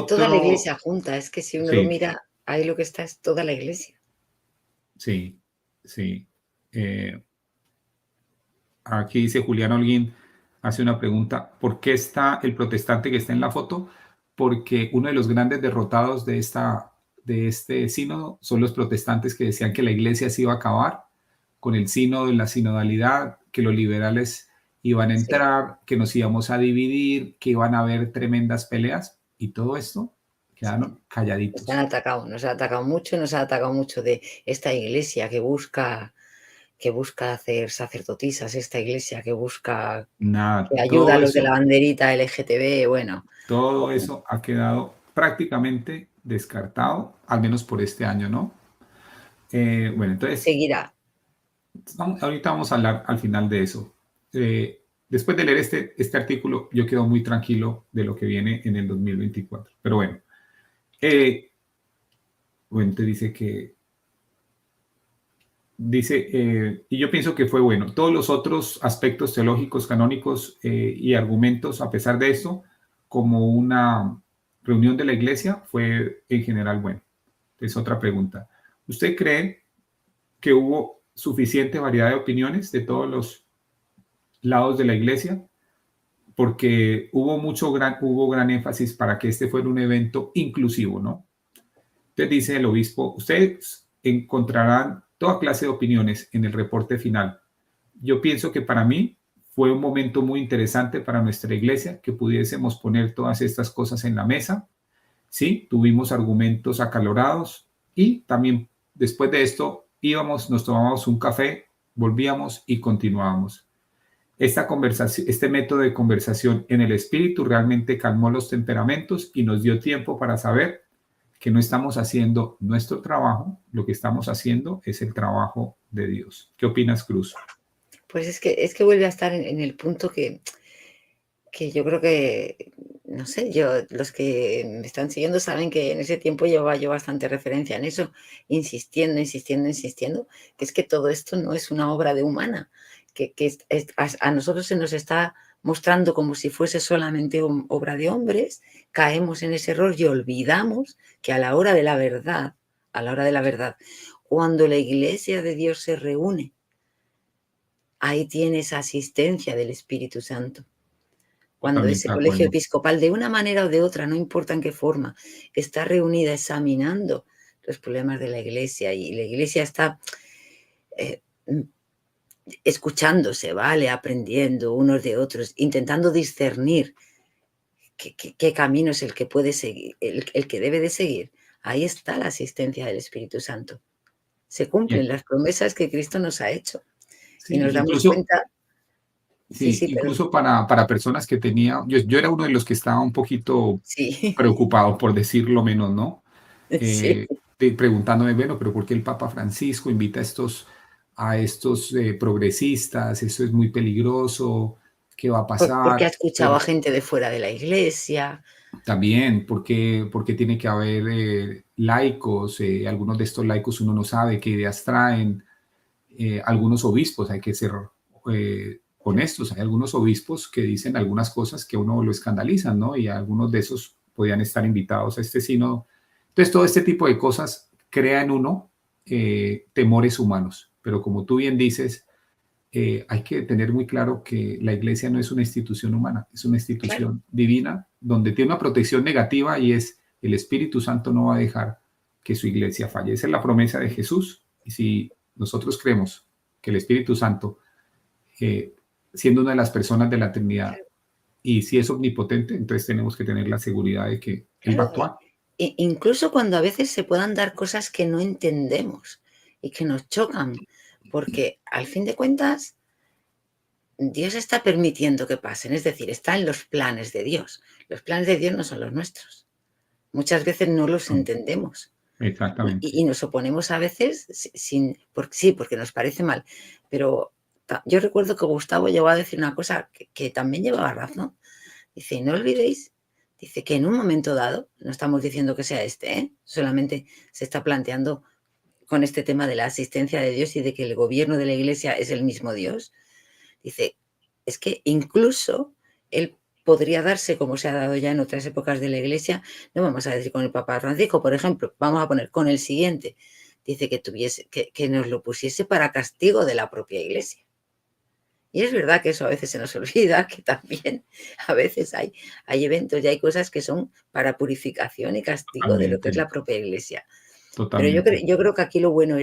Toda la Otro, iglesia junta, es que si uno lo sí, mira, ahí lo que está es toda la iglesia. sí, sí. Eh, Aquí dice Julián Holguín, hace una pregunta, ¿por qué está el protestante que está en la foto? Porque uno de los grandes derrotados de este sínodo son los protestantes que decían que la iglesia se iba a acabar con el sínodo, la sinodalidad, que los liberales iban a Sí, entrar, que nos íbamos a dividir, que iban a haber tremendas peleas y todo esto sí. quedaron calladitos. Nos han atacado mucho, nos ha atacado mucho de esta iglesia que busca hacer sacerdotisas, esta iglesia Nada, que ayuda a los de la banderita LGTB, bueno, todo eso ha quedado prácticamente descartado, al menos por este año, ¿no? Bueno, entonces, seguirá. ahorita vamos a hablar al final de eso. Después de leer este artículo, yo quedo muy tranquilo de lo que viene en el 2024. Pero bueno, te dice, y yo pienso que fue bueno. Todos los otros aspectos teológicos, canónicos y argumentos, a pesar de eso, como una reunión de la iglesia, fue en general bueno. Es otra pregunta. ¿Usted cree que hubo suficiente variedad de opiniones de todos los lados de la iglesia? Porque hubo gran énfasis para que este fuera un evento inclusivo, ¿no? Entonces dice el obispo, ustedes encontrarán toda clase de opiniones en el reporte final. Yo pienso que para mí fue un momento muy interesante para nuestra iglesia que pudiésemos poner todas estas cosas en la mesa. Sí, tuvimos argumentos acalorados y también después de esto nos tomábamos un café, volvíamos y continuábamos. Este método de conversación en el espíritu realmente calmó los temperamentos y nos dio tiempo para saber que no estamos haciendo nuestro trabajo, lo que estamos haciendo es el trabajo de Dios. ¿Qué opinas, Cruz? Pues es que vuelve a estar en el punto que yo creo que, no sé, los que me están siguiendo saben que en ese tiempo llevaba yo bastante referencia en eso, insistiendo, que es que todo esto no es una obra de humana, a nosotros se nos está mostrando como si fuese solamente obra de hombres, caemos en ese error y olvidamos que a la hora de la verdad, cuando la iglesia de Dios se reúne, ahí tienes asistencia del Espíritu Santo. Cuando Totalmente ese de colegio acuerdo. episcopal, de una manera o de otra, no importa en qué forma, está reunida examinando los problemas de la iglesia y la iglesia está eh, escuchándose, ¿vale? Aprendiendo unos de otros, intentando discernir qué camino es el que puede seguir, el que debe de seguir. Ahí está la asistencia del Espíritu Santo. Se cumplen Bien. las promesas que Cristo nos ha hecho y Sí, nos damos incluso, cuenta. Sí, sí, sí, pero incluso para personas que yo era uno de los que estaba un poquito sí, preocupado, por decirlo menos, ¿no? sí. Preguntándome, bueno, pero ¿por qué el Papa Francisco invita a estos progresistas? Eso es muy peligroso, ¿qué va a Porque ha pasar? escuchado a Pero gente de fuera de la iglesia. también, porque tiene que haber laicos? Algunos de estos laicos uno no sabe qué ideas traen. Algunos obispos, hay que ser honestos, hay algunos obispos que dicen algunas cosas que a uno lo escandalizan, ¿no? Y algunos de esos podían estar invitados a este sínodo. Entonces, todo este tipo de cosas crea en uno temores humanos, pero como tú bien dices, hay que tener muy claro que la iglesia no es una institución humana, es una Claro, institución divina donde tiene una protección negativa y es el Espíritu Santo no va a dejar que su iglesia falle. Esa es la promesa de Jesús. Y si nosotros creemos que el Espíritu Santo, eh, siendo una de las personas de la Trinidad, claro, y si es omnipotente, entonces tenemos que tener la seguridad de que Él va a claro. actuar. Incluso cuando a veces se puedan dar cosas que no entendemos y que nos chocan, porque al fin de cuentas Dios está permitiendo que pasen, es decir, está en los planes de Dios. Los planes de Dios no son los nuestros. Muchas veces no los No, entendemos exactamente. y nos oponemos a veces sí, porque nos parece mal. Pero yo recuerdo que Gustavo llegó a decir una cosa que también llevaba razón. Dice, no olvidéis dice que en un momento dado, no estamos diciendo que sea solamente se está planteando con este tema de la asistencia de Dios y de que el gobierno de la Iglesia es el mismo Dios. Dice, es que incluso él podría darse, como se ha dado ya en otras épocas de la Iglesia, no vamos a decir con el Papa Francisco, por ejemplo, vamos a poner con el siguiente, dice que nos lo pusiese para castigo de la propia Iglesia. Y es verdad que eso a veces se nos olvida, que también a veces hay eventos y hay cosas que son para purificación y castigo de lo que es la propia Iglesia. Pero yo creo que aquí lo bueno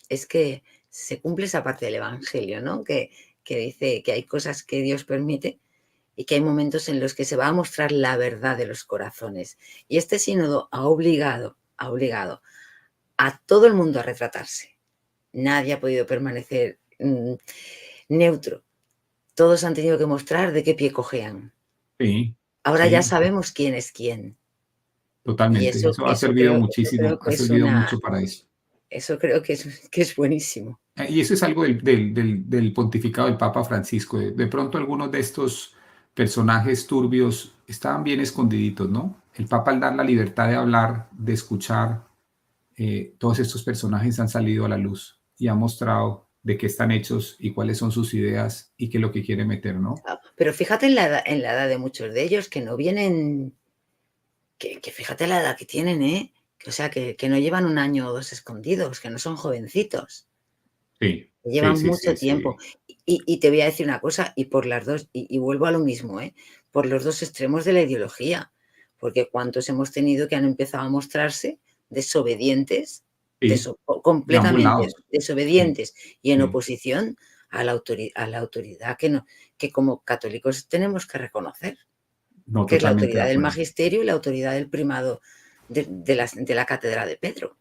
es que se cumple esa parte del Evangelio, ¿no? Que dice que hay cosas que Dios permite y que hay momentos en los que se va a mostrar la verdad de los corazones. Y este sínodo ha obligado a todo el mundo a retratarse. Nadie ha podido permanecer neutro. Todos han tenido que mostrar de qué pie cojean. Sí. Ahora ya sabemos quién es quién. Totalmente. Y eso ha servido muchísimo, ha servido mucho para eso. Eso creo que es buenísimo. Y eso es algo del pontificado del Papa Francisco. De pronto algunos de estos personajes turbios estaban bien escondiditos, ¿no? El Papa, al dar la libertad de hablar, de escuchar, todos estos personajes han salido a la luz y han mostrado de qué están hechos y cuáles son sus ideas y qué es lo que quiere meter, ¿no? Pero fíjate en la edad de muchos de ellos, que no vienen, que fíjate la edad que tienen, o sea, que no llevan 1 año o 2 escondidos, que no son jovencitos. Sí. Llevan mucho tiempo. Sí. Y te voy a decir una cosa, y por las dos, y vuelvo a lo mismo, por los dos extremos de la ideología, porque cuántos hemos tenido que han empezado a mostrarse desobedientes, completamente desobedientes, y en oposición a la autoridad que como católicos tenemos que reconocer, que es la autoridad del magisterio y la autoridad del primado de la cátedra de Pedro.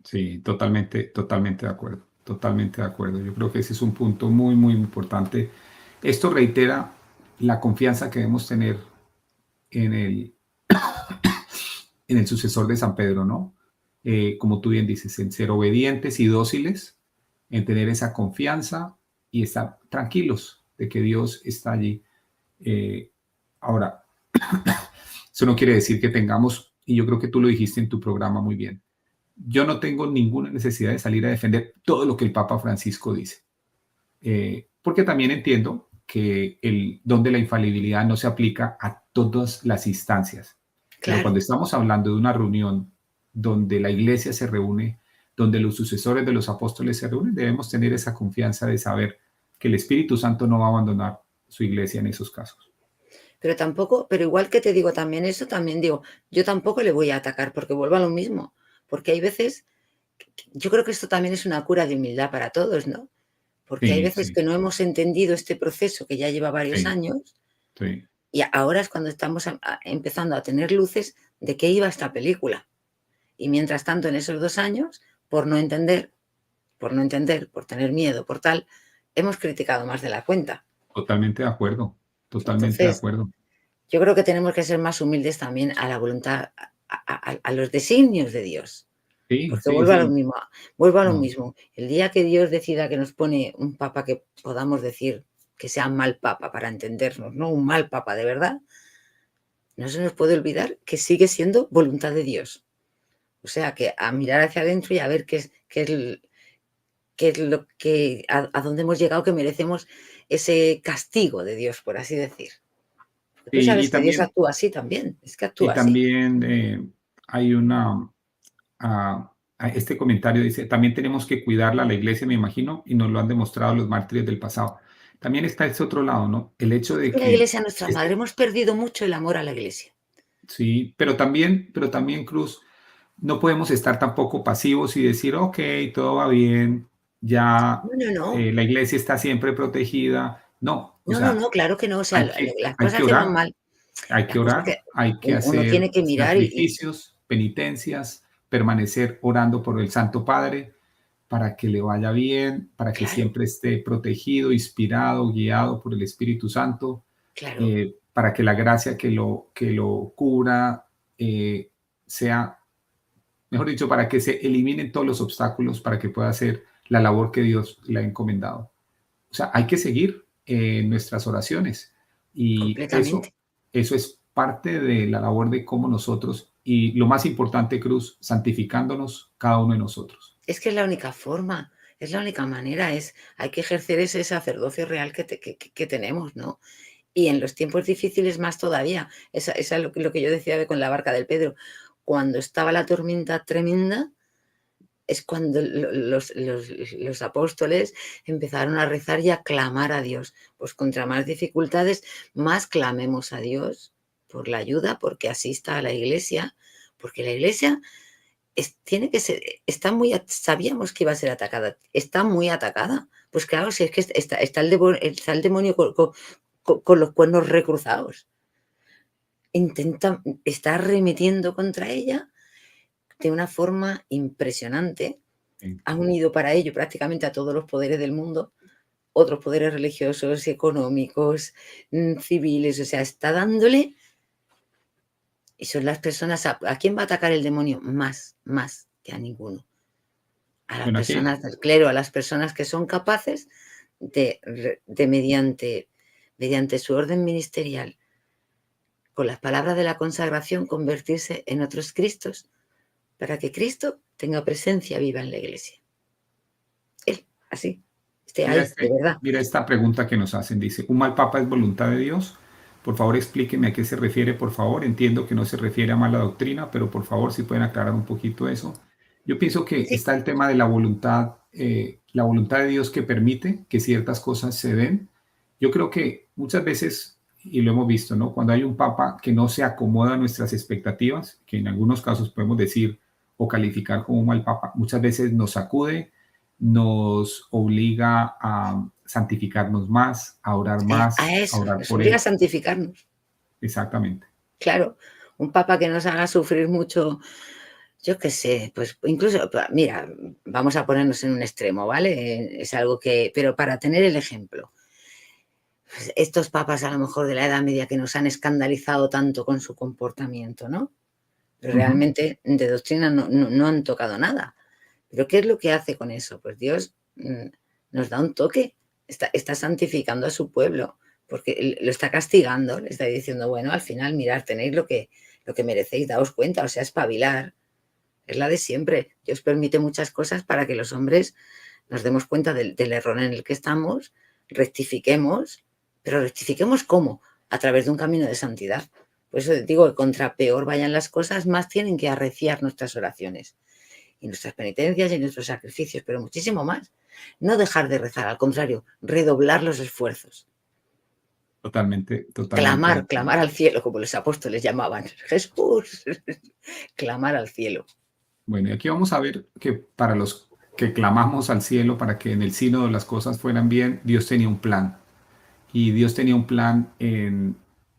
Sí, totalmente de acuerdo. Totalmente de acuerdo. Yo creo que ese es un punto muy, muy importante. Esto reitera la confianza que debemos tener en el sucesor de San Pedro, ¿no? Como tú bien dices, en ser obedientes y dóciles, en tener esa confianza y estar tranquilos de que Dios está allí. Ahora, eso no quiere decir que tengamos, y yo creo que tú lo dijiste en tu programa muy bien, yo no tengo ninguna necesidad de salir a defender todo lo que el Papa Francisco dice, porque también entiendo que el don de la infalibilidad no se aplica a todas las instancias. Claro. Pero cuando estamos hablando de una reunión donde la iglesia se reúne, donde los sucesores de los apóstoles se reúnen, debemos tener esa confianza de saber que el Espíritu Santo no va a abandonar su iglesia en esos casos. Pero igual que te digo también eso, también digo, yo tampoco le voy a atacar porque vuelvo a lo mismo. Porque hay veces, yo creo que esto también es una cura de humildad para todos, ¿no? Porque hay veces que no hemos entendido este proceso que ya lleva varios años y ahora es cuando estamos empezando a tener luces de qué iba esta película. Y mientras tanto, en esos 2 años, por no entender, por tener miedo, por tal, hemos criticado más de la cuenta. Totalmente de acuerdo, totalmente de acuerdo. Yo creo que tenemos que ser más humildes también a la voluntad, a los designios de Dios. Porque vuelvo a lo mismo. El día que Dios decida que nos pone un papa que podamos decir que sea mal papa para entendernos, no un mal papa de verdad, no se nos puede olvidar que sigue siendo voluntad de Dios. O sea, que a mirar hacia adentro y a ver qué es lo que a dónde hemos llegado, que merecemos ese castigo de Dios, por así decir. Tú sabes que también, Dios actúa así también, es que actúa así. Y también hay este comentario dice, también tenemos que cuidarla a la iglesia, me imagino, y nos lo han demostrado los mártires del pasado. También está ese otro lado, ¿no? El hecho de que... La iglesia, nuestra madre, hemos perdido mucho el amor a la iglesia. Sí, pero también, Cruz, no podemos estar tampoco pasivos y decir, ok, todo va bien, ya la iglesia está siempre protegida. No, no, claro que no. O sea, las cosas que van mal. Hay que orar, hay que hacer tiene que mirar sacrificios, penitencias, permanecer orando por el Santo Padre para que le vaya bien, para que siempre esté protegido, inspirado, guiado por el Espíritu Santo, para que la gracia que lo cubra sea, mejor dicho, para que se eliminen todos los obstáculos para que pueda hacer la labor que Dios le ha encomendado. O sea, hay que seguir nuestras oraciones y eso es parte de la labor de cómo nosotros, y lo más importante, Cruz, santificándonos cada uno de nosotros. Es que es la única forma, es la única manera, hay que ejercer ese sacerdocio real que tenemos, ¿no? Y en los tiempos difíciles más todavía. Esa es lo que yo decía con la barca del Pedro. Cuando estaba la tormenta tremenda, es cuando los apóstoles empezaron a rezar y a clamar a Dios. Pues contra más dificultades, más clamemos a Dios por la ayuda, porque asista a la Iglesia, porque la Iglesia tiene que ser, sabíamos que iba a ser atacada, está muy atacada. Pues claro, si es que está el demonio con los cuernos recruzados. Está arremetiendo contra ella de una forma impresionante. Ha unido para ello prácticamente a todos los poderes del mundo, otros poderes religiosos, económicos, civiles, o sea, está dándole. Y son las personas, ¿a quién va a atacar el demonio? Más que a ninguno. A las personas del clero, a las personas que son capaces de mediante su orden ministerial, con las palabras de la consagración, convertirse en otros Cristos, para que Cristo tenga presencia viva en la Iglesia. Él, así, ahí, de verdad. Mira esta pregunta que nos hacen, dice, ¿un mal papa es voluntad de Dios? Por favor, explíqueme a qué se refiere, por favor. Entiendo que no se refiere a mala doctrina, pero por favor, si pueden aclarar un poquito eso. Yo pienso que Sí. está el tema de la voluntad de Dios que permite que ciertas cosas se den. Yo creo que muchas veces, y lo hemos visto, ¿no? Cuando hay un papa que no se acomoda a nuestras expectativas, que en algunos casos podemos decir o calificar como un mal papa, muchas veces nos sacude, nos obliga a santificarnos más, a orar más, A eso, a orar nos por obliga él. a santificarnos. Exactamente. Claro, un papa que nos haga sufrir mucho, yo qué sé, pues incluso, mira, vamos a ponernos en un extremo, ¿vale? Es algo pero para tener el ejemplo, pues estos papas a lo mejor de la Edad Media que nos han escandalizado tanto con su comportamiento, ¿no? Realmente de doctrina no han tocado nada. Pero ¿qué es lo que hace con eso? Pues Dios nos da un toque, está santificando a su pueblo, porque lo está castigando, le está diciendo, bueno, al final, mirad, tenéis lo que merecéis, daos cuenta, o sea, espabilar. Es la de siempre. Dios permite muchas cosas para que los hombres nos demos cuenta del error en el que estamos, rectifiquemos, pero rectifiquemos ¿cómo? A través de un camino de santidad. Por eso digo que contra peor vayan las cosas, más tienen que arreciar nuestras oraciones y nuestras penitencias y nuestros sacrificios, pero muchísimo más. No dejar de rezar, al contrario, redoblar los esfuerzos. Totalmente. Clamar al cielo, como los apóstoles llamaban. Jesús, clamar al cielo. Bueno, y aquí vamos a ver que para los que clamamos al cielo para que en el sínodo las cosas fueran bien, Dios tenía un plan. Y Dios tenía un plan en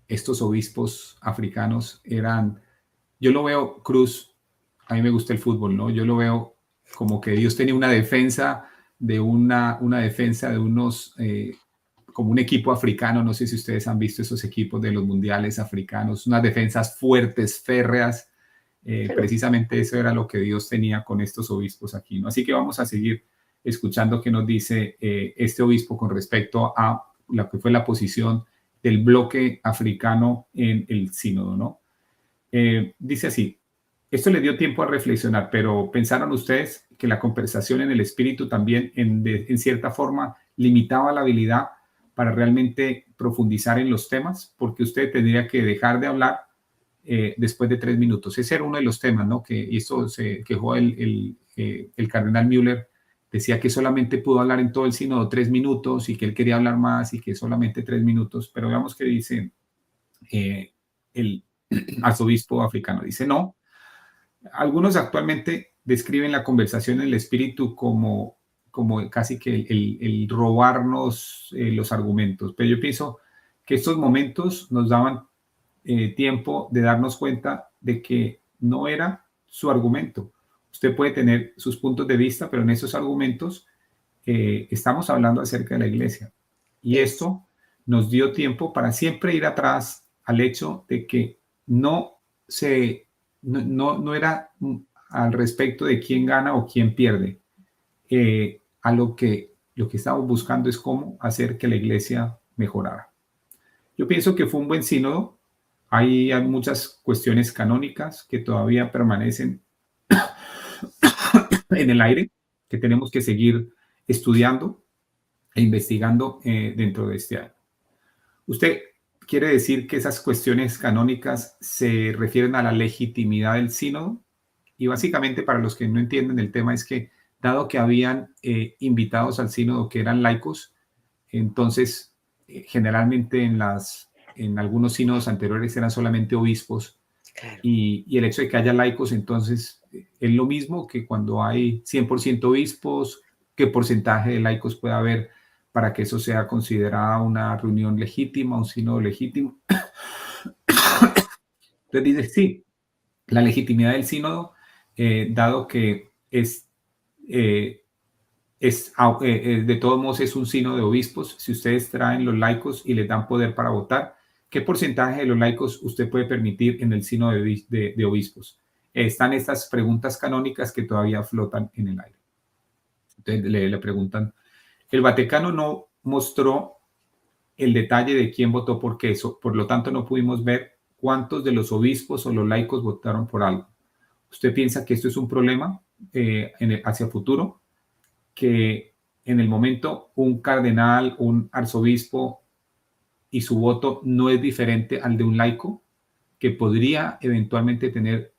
estos obispos africanos. Yo lo veo, Cruz, a mí me gusta el fútbol, ¿no? Yo lo veo como que Dios tenía una defensa de unos, como un equipo africano, no sé si ustedes han visto esos equipos de los mundiales africanos, unas defensas fuertes, férreas. Precisamente eso era lo que Dios tenía con estos obispos aquí, ¿no? Así que vamos a seguir escuchando qué nos dice este obispo con respecto a lo que fue la posición del bloque africano en el sínodo, ¿no? Dice así, esto le dio tiempo a reflexionar, pero ¿pensaron ustedes que la conversación en el espíritu también en cierta forma limitaba la habilidad para realmente profundizar en los temas? Porque usted tendría que dejar de hablar después de 3 minutos. Ese era uno de los temas, ¿no? Y esto se quejó el cardenal Müller, decía que solamente pudo hablar en todo el sínodo 3 minutos y que él quería hablar más y que solamente 3 minutos, pero veamos qué dice el arzobispo africano. Dice, no, algunos actualmente describen la conversación en el espíritu como casi que el robarnos los argumentos, pero yo pienso que estos momentos nos daban tiempo de darnos cuenta de que no era su argumento. Usted puede tener sus puntos de vista, pero en esos argumentos estamos hablando acerca de la iglesia. Y esto nos dio tiempo para siempre ir atrás al hecho de que no era al respecto de quién gana o quién pierde. Lo que estamos buscando es cómo hacer que la iglesia mejorara. Yo pienso que fue un buen sínodo. Hay muchas cuestiones canónicas que todavía permanecen en el aire, que tenemos que seguir estudiando e investigando dentro de este año. ¿Usted quiere decir que esas cuestiones canónicas se refieren a la legitimidad del sínodo? Y básicamente, para los que no entienden el tema, es que dado que habían invitados al sínodo que eran laicos, entonces generalmente en algunos sínodos anteriores eran solamente obispos, Claro. y el hecho de que haya laicos, entonces es lo mismo que cuando hay 100% obispos, ¿qué porcentaje de laicos puede haber para que eso sea considerada una reunión legítima, un sínodo legítimo? Entonces dice, sí, la legitimidad del sínodo, dado que eh, de todos modos es un sínodo de obispos. Si ustedes traen los laicos y les dan poder para votar, ¿qué porcentaje de los laicos usted puede permitir en el sínodo de obispos? Están estas preguntas canónicas que todavía flotan en el aire. Entonces le preguntan, el Vaticano no mostró el detalle de quién votó por qué, por lo tanto no pudimos ver cuántos de los obispos o los laicos votaron por algo. ¿Usted piensa que esto es un problema hacia futuro? Que en el momento un cardenal, un arzobispo y su voto no es diferente al de un laico, que podría eventualmente tener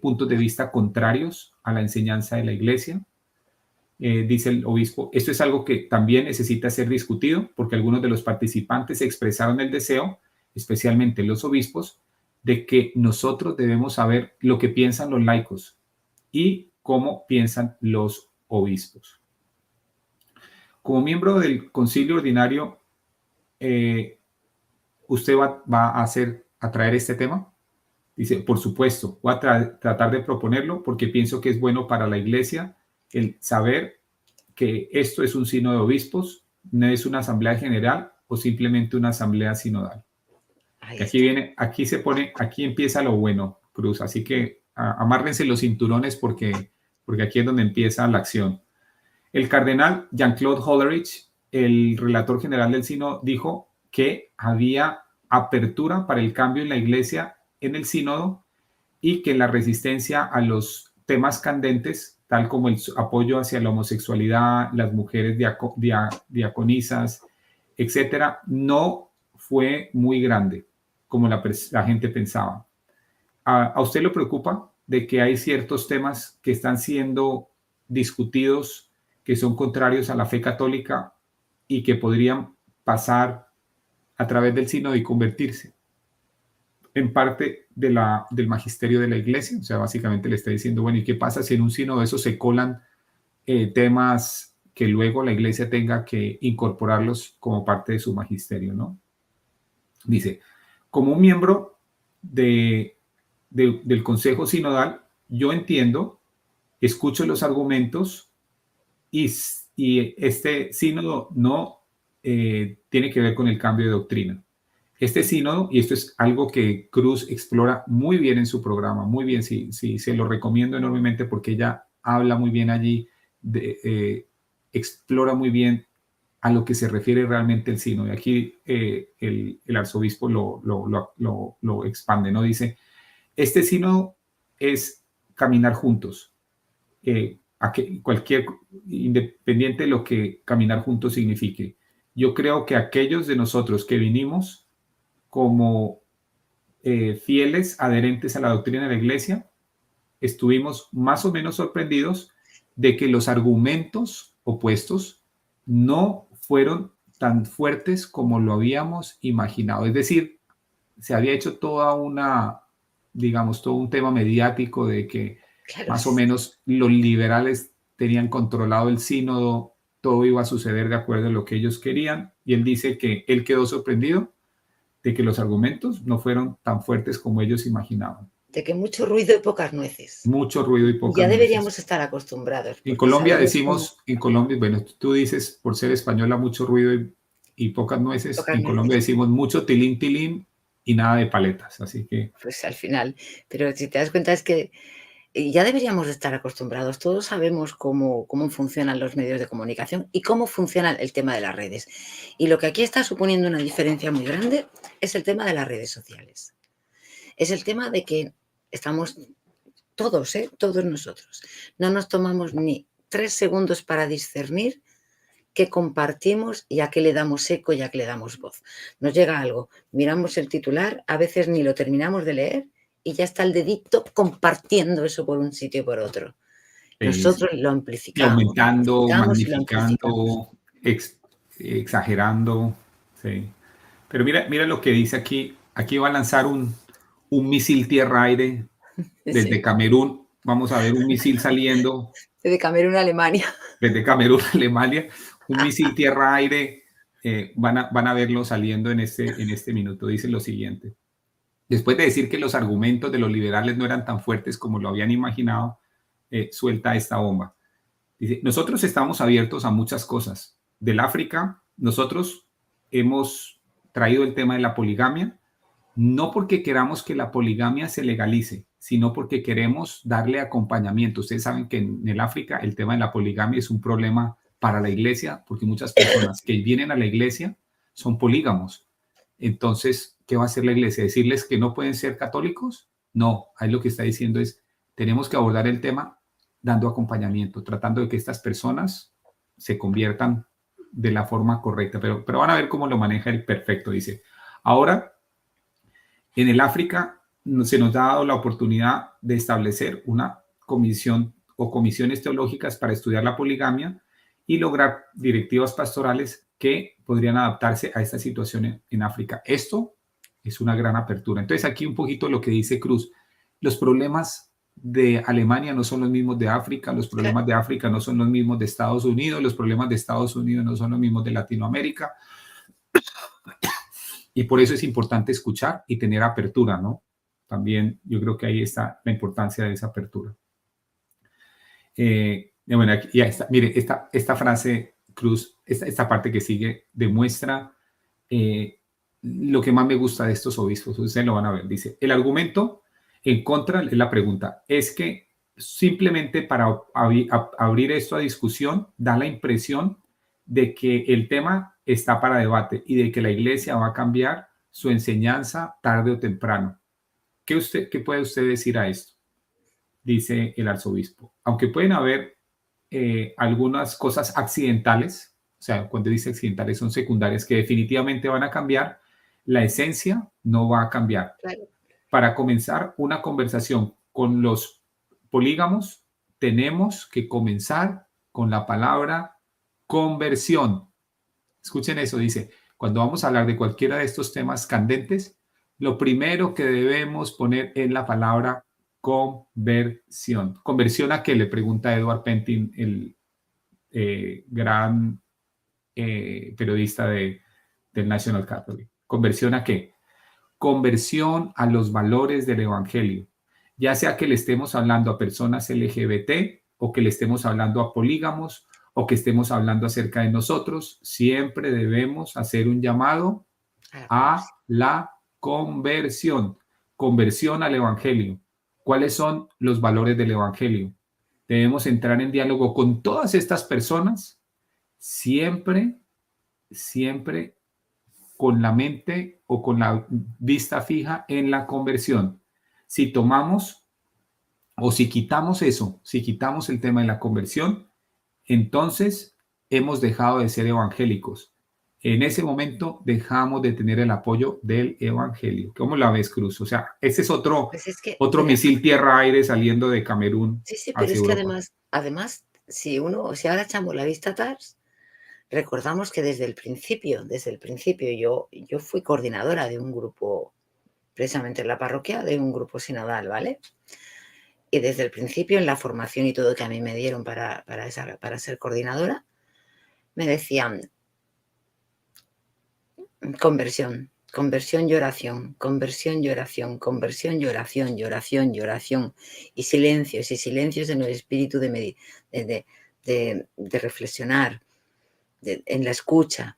puntos de vista contrarios a la enseñanza de la iglesia. Dice el obispo, esto es algo que también necesita ser discutido porque algunos de los participantes expresaron el deseo, especialmente los obispos, de que nosotros debemos saber lo que piensan los laicos y cómo piensan los obispos. Como miembro del concilio ordinario, ¿usted va a traer este tema? Dice, por supuesto, voy a tratar de proponerlo porque pienso que es bueno para la iglesia el saber que esto es un sínodo de obispos, no es una asamblea general o simplemente una asamblea sinodal. Que aquí empieza lo bueno, Cruz, así que amárrense los cinturones porque aquí es donde empieza la acción. El cardenal Jean-Claude Hollerich, el relator general del sínodo, dijo que había apertura para el cambio en la iglesia en el sínodo y que la resistencia a los temas candentes, tal como el apoyo hacia la homosexualidad, las mujeres diaconisas, etcétera, no fue muy grande como la gente pensaba. ¿A usted le preocupa de que hay ciertos temas que están siendo discutidos que son contrarios a la fe católica y que podrían pasar a través del sínodo y convertirse en parte del magisterio de la iglesia? O sea, básicamente le está diciendo, bueno, ¿y qué pasa si en un sínodo de eso se colan temas que luego la iglesia tenga que incorporarlos como parte de su magisterio, ¿no? Dice, como un miembro del Consejo Sinodal, yo entiendo, escucho los argumentos y este sínodo no tiene que ver con el cambio de doctrina. Este sínodo, y esto es algo que Cruz explora muy bien en su programa, muy bien, sí, se lo recomiendo enormemente porque ella habla muy bien allí, explora muy bien a lo que se refiere realmente el sínodo. Y aquí el arzobispo lo expande, ¿no? Dice, este sínodo es caminar juntos. Independiente de lo que caminar juntos signifique. Yo creo que aquellos de nosotros que vinimos como fieles adherentes a la doctrina de la iglesia, estuvimos más o menos sorprendidos de que los argumentos opuestos no fueron tan fuertes como lo habíamos imaginado. Es decir, se había hecho todo un tema mediático de que Claro, más o menos los liberales tenían controlado el sínodo, todo iba a suceder de acuerdo a lo que ellos querían, y él dice que él quedó sorprendido de que los argumentos no fueron tan fuertes como ellos imaginaban. de que mucho ruido y pocas nueces. Mucho ruido y pocas Ya nueces. deberíamos estar acostumbrados. En porque Colombia sabemos decimos, bueno, tú dices por ser española mucho ruido y pocas nueces. Pocas En Colombia nueces. decimos mucho tilín, tilín y nada de paletas. Así que Pues al final, pero si te das cuenta es que ya deberíamos de estar acostumbrados. Todos sabemos cómo funcionan los medios de comunicación y cómo funciona el tema de las redes. Y lo que aquí está suponiendo una diferencia muy grande es el tema de las redes sociales. es el tema de que estamos todos, todos nosotros, no nos tomamos ni 3 segundos para discernir qué compartimos y a qué le damos eco y a qué le damos voz. Nos llega algo, miramos el titular, a veces ni lo terminamos de leer y ya está el dedito compartiendo eso por un sitio y por otro. Nosotros lo Y amplificamos, aumentando, amplificamos y lo amplificamos. magnificando, exagerando. Sí. Pero mira lo que dice aquí. Aquí va a lanzar un misil tierra-aire desde Sí, Camerún. Vamos a ver un misil saliendo de Camerún a Alemania. desde Camerún a Alemania. Un misil tierra-aire. Van a verlo saliendo en este minuto. Dice lo siguiente. Después de decir que los argumentos de los liberales no eran tan fuertes como lo habían imaginado, suelta esta bomba. Dice, nosotros estamos abiertos a muchas cosas. Del África, nosotros hemos traído el tema de la poligamia, no porque queramos que la poligamia se legalice, sino porque queremos darle acompañamiento. Ustedes saben que en el África el tema de la poligamia es un problema para la iglesia, porque muchas personas que vienen a la iglesia son polígamos. Entonces, ¿qué va a hacer la iglesia? ¿Decirles que no pueden ser católicos? No, ahí lo que está diciendo es, tenemos que abordar el tema dando acompañamiento, tratando de que estas personas se conviertan de la forma correcta, pero van a ver cómo lo maneja el perfecto, dice. Ahora, en el África se nos ha dado la oportunidad de establecer una comisión o comisiones teológicas para estudiar la poligamia y lograr directivas pastorales que podrían adaptarse a esta situación en África. Esto es una gran apertura. Entonces, aquí un poquito lo que dice Cruz. Los problemas de Alemania no son los mismos de África, los problemas de África no son los mismos de Estados Unidos, los problemas de Estados Unidos no son los mismos de Latinoamérica. Y por eso es importante escuchar y tener apertura, ¿no? También yo creo que ahí está la importancia de esa apertura. Bueno, aquí ya está. Mire, esta frase, Cruz, esta parte que sigue, demuestra lo que más me gusta de estos obispos. Ustedes lo van a ver. Dice, el argumento en contra es la pregunta. Es que simplemente para abrir esto a discusión, da la impresión de que el tema está para debate y de que la iglesia va a cambiar su enseñanza tarde o temprano. ¿Qué puede usted decir a esto? Dice el arzobispo. Aunque pueden haber algunas cosas accidentales, o sea, cuando dice accidentales son secundarias, que definitivamente van a cambiar, la esencia no va a cambiar. Claro. Para comenzar una conversación con los polígamos, tenemos que comenzar con la palabra conversión. Escuchen eso, dice, cuando vamos a hablar de cualquiera de estos temas candentes, lo primero que debemos poner es la palabra conversión. ¿Conversión a qué? Le pregunta Edward Pentin, el gran periodista del National Catholic. ¿Conversión a qué? Conversión a los valores del evangelio. Ya sea que le estemos hablando a personas LGBT o que le estemos hablando a polígamos o que estemos hablando acerca de nosotros, siempre debemos hacer un llamado a la conversión. Conversión al evangelio. ¿Cuáles son los valores del evangelio? Debemos entrar en diálogo con todas estas personas, siempre con la mente o con la vista fija en la conversión. Si tomamos o si quitamos eso, si quitamos el tema de la conversión, entonces hemos dejado de ser evangélicos. En ese momento dejamos de tener el apoyo del evangelio. ¿Cómo la ves, Cruz? O sea, ese es otro, Pues es que, otro mira, misil tierra-aire saliendo de Camerún sí, pero hacia es que Europa. además, si ahora echamos la vista atrás, recordamos que desde el principio, yo fui coordinadora de un grupo, precisamente en la parroquia, de un grupo sinodal, ¿vale? Y desde el principio, en la formación y todo que a mí me dieron para ser coordinadora, me decían conversión y oración, conversión y oración, conversión y oración, y oración y oración, y silencios en el espíritu de reflexionar, en la escucha.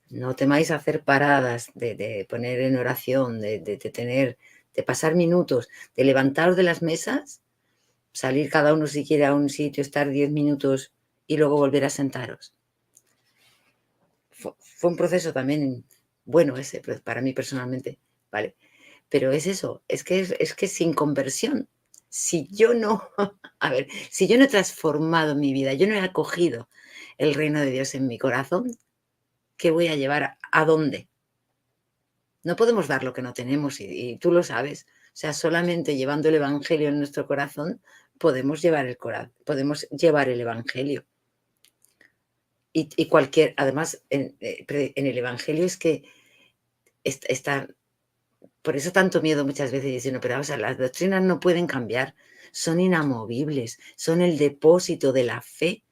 No temáis hacer paradas, de poner en oración, de pasar minutos, de levantaros de las mesas, salir cada uno si quiere a un sitio, estar 10 minutos y luego volver a sentaros. Fue un proceso también bueno ese, para mí personalmente, ¿vale? Pero es eso, es que sin conversión, si yo no, a ver, si yo no he transformado mi vida, yo no he acogido el reino de Dios en mi corazón, ¿qué voy a llevar? ¿A dónde? No podemos dar lo que no tenemos y tú lo sabes. O sea, solamente llevando el evangelio en nuestro corazón podemos llevar podemos llevar el evangelio. Y cualquier, además, en el evangelio es que está, por eso tanto miedo muchas veces diciendo, pero o sea, las doctrinas no pueden cambiar, son inamovibles, son el depósito de la fe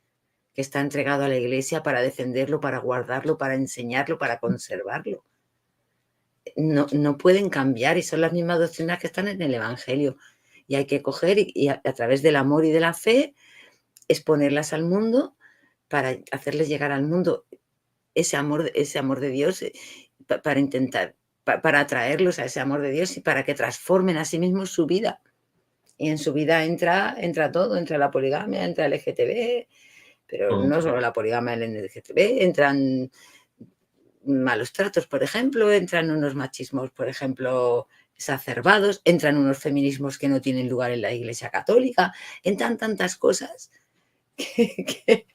que está entregado a la Iglesia para defenderlo, para guardarlo, para enseñarlo, para conservarlo. No pueden cambiar y son las mismas doctrinas que están en el Evangelio. Y hay que coger y a través del amor y de la fe exponerlas al mundo para hacerles llegar al mundo ese amor de Dios, para intentar, para atraerlos a ese amor de Dios y para que transformen a sí mismos su vida. Y en su vida entra todo, entra la poligamia, entra el LGTB, pero Todo. no solo la poligamia, el LGTB, entran malos tratos, por ejemplo, entran unos machismos, por ejemplo, exacerbados, entran unos feminismos que no tienen lugar en la Iglesia Católica, entran tantas cosas que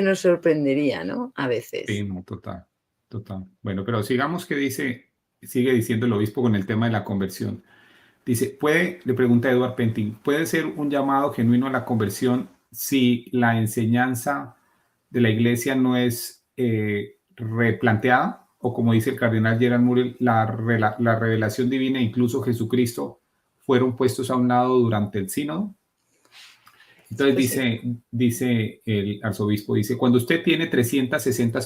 nos sorprendería, ¿no? A veces. Sí, no, total, total. Bueno, pero sigamos que sigue diciendo el obispo con el tema de la conversión. Dice, le pregunta Edward Pentin, ¿puede ser un llamado genuino a la conversión si la enseñanza de la iglesia no es replanteada? O como dice el cardenal Gerard Murray, la revelación divina e incluso Jesucristo fueron puestos a un lado durante el sínodo. Entonces Pues sí. dice el arzobispo, dice, cuando usted tiene 360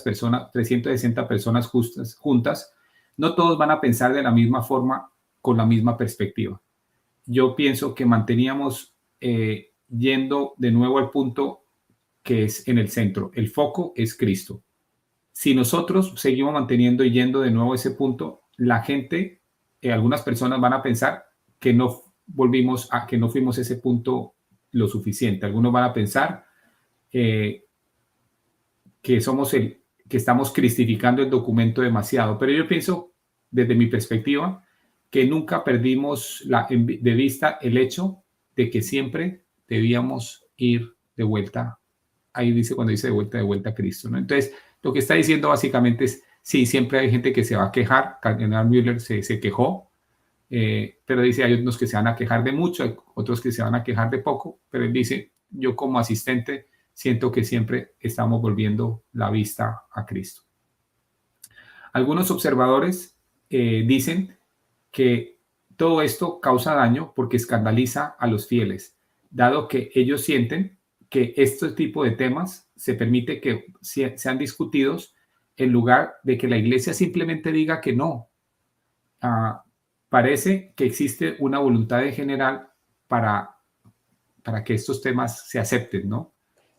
personas juntas, no todos van a pensar de la misma forma, con la misma perspectiva. Yo pienso que manteníamos yendo de nuevo al punto que es en el centro. El foco es Cristo. Si nosotros seguimos manteniendo y yendo de nuevo a ese punto, la gente, algunas personas van a pensar que no que no fuimos a ese punto lo suficiente. Algunos van a pensar que estamos cristificando el documento demasiado. Pero yo pienso, desde mi perspectiva, que nunca perdimos de vista el hecho de que siempre debíamos ir de vuelta. Ahí dice, cuando dice de vuelta a Cristo, ¿no? Entonces, lo que está diciendo básicamente es, sí, siempre hay gente que se va a quejar. Cardenal Müller se quejó, pero dice, hay unos que se van a quejar de mucho, hay otros que se van a quejar de poco, pero él dice, yo como asistente siento que siempre estamos volviendo la vista a Cristo. Algunos observadores dicen que todo esto causa daño porque escandaliza a los fieles, dado que ellos sienten que este tipo de temas se permite que sean discutidos en lugar de que la iglesia simplemente diga que no. Parece que existe una voluntad en general para que estos temas se acepten, ¿no?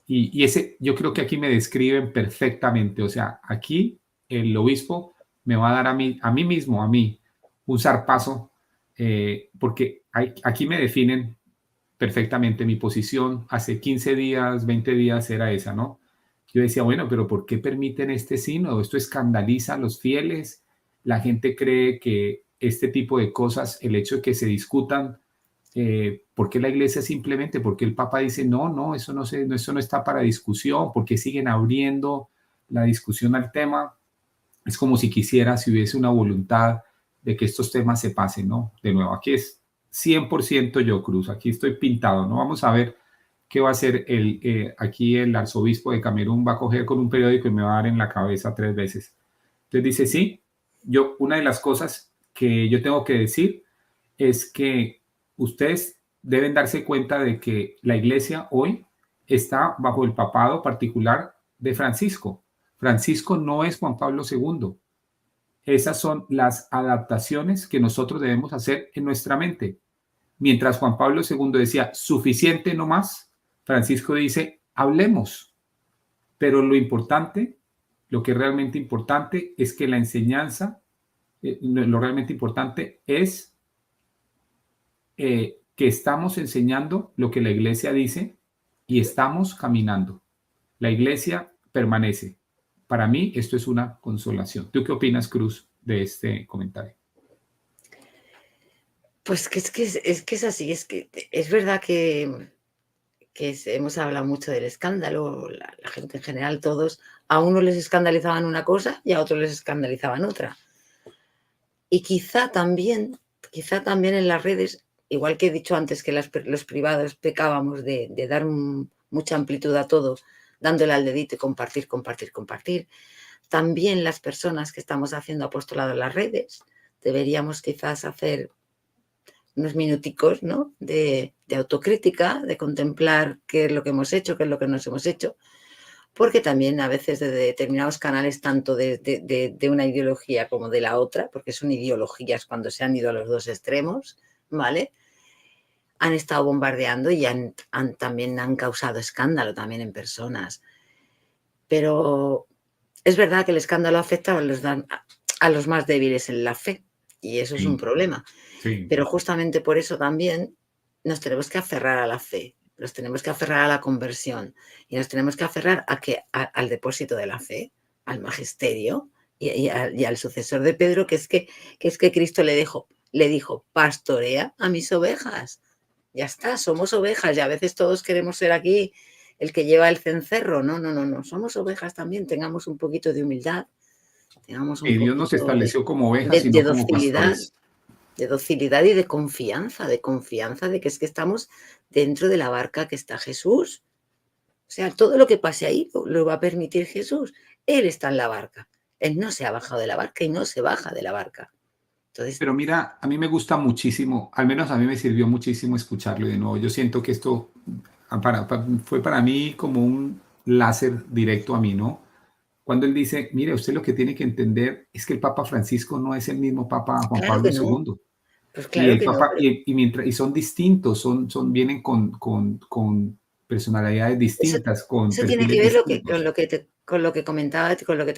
Y yo creo que aquí me describen perfectamente. O sea, aquí el obispo me va a dar a mí mismo, un zarpazo, porque aquí me definen perfectamente mi posición. Hace 15 días, 20 días era esa, ¿no? Yo decía, bueno, pero ¿por qué permiten este sínodo? Esto escandaliza a los fieles. La gente cree que este tipo de cosas, el hecho de que se discutan, ¿por qué la iglesia simplemente, por qué el Papa dice, no, eso no está para discusión? ¿Por qué siguen abriendo la discusión al tema? Es como si si hubiese una voluntad de que estos temas se pasen, ¿no? De nuevo, aquí es 100% yo, Cruz, aquí estoy pintado, ¿no? Vamos a ver qué va a hacer aquí el arzobispo de Camerún. Va a coger con un periódico y me va a dar en la cabeza 3 veces. Entonces dice, sí, una de las cosas que yo tengo que decir es que ustedes deben darse cuenta de que la iglesia hoy está bajo el papado particular de Francisco. Francisco no es Juan Pablo II. Esas son las adaptaciones que nosotros debemos hacer en nuestra mente. Mientras Juan Pablo II decía, suficiente no más, Francisco dice, hablemos. Pero lo que es realmente importante es que la enseñanza, lo realmente importante es que estamos enseñando lo que la iglesia dice y estamos caminando. La iglesia permanece. Para mí esto es una consolación. ¿Tú qué opinas, Cruz, de este comentario? Pues que es así, es que es verdad que hemos hablado mucho del escándalo, la gente en general, todos, a unos les escandalizaban una cosa y a otros les escandalizaban otra. Y quizá también en las redes, igual que he dicho antes que los privados pecábamos de dar mucha amplitud a todo, dándole al dedito y compartir, compartir, compartir, también las personas que estamos haciendo apostolado en las redes deberíamos quizás hacer unos minuticos, ¿no? de autocrítica, de contemplar qué es lo que hemos hecho, qué es lo que nos hemos hecho, porque también a veces de determinados canales, tanto de una ideología como de la otra, porque son ideologías cuando se han ido a los dos extremos, ¿vale? Han estado bombardeando y también han causado escándalo también en personas. Pero es verdad que el escándalo afecta a los más débiles en la fe, y eso es un Sí, problema. sí. Pero justamente por eso también nos tenemos que aferrar a la fe, nos tenemos que aferrar a la conversión y nos tenemos que aferrar al depósito de la fe, al magisterio y al sucesor de Pedro, que es que Cristo le dijo, pastorea a mis ovejas. Ya está, somos ovejas y a veces todos queremos ser aquí el que lleva el cencerro. No, no, no, no, somos ovejas también, tengamos un poquito de humildad, tengamos un Y Dios nos poquito estableció como ovejas y de no como docilidad, pastores. y de confianza de que es que estamos dentro de la barca que está Jesús. O sea, todo lo que pase ahí lo va a permitir Jesús. Él está en la barca. Él no se ha bajado de la barca y no se baja de la barca. Entonces, Pero mira, a mí me gusta muchísimo, al menos a mí me sirvió muchísimo escucharlo de nuevo. Yo siento que esto fue para mí como un láser directo a mí, ¿no? Cuando él dice, mire, usted lo que tiene que entender es que el Papa Francisco no es el mismo Papa Juan claro Pablo que no, II. pues Y claro el que no, Papa, pero y son distintos, vienen con personalidades eso, distintas, con eso tiene perfiles que ver distintos. con lo que te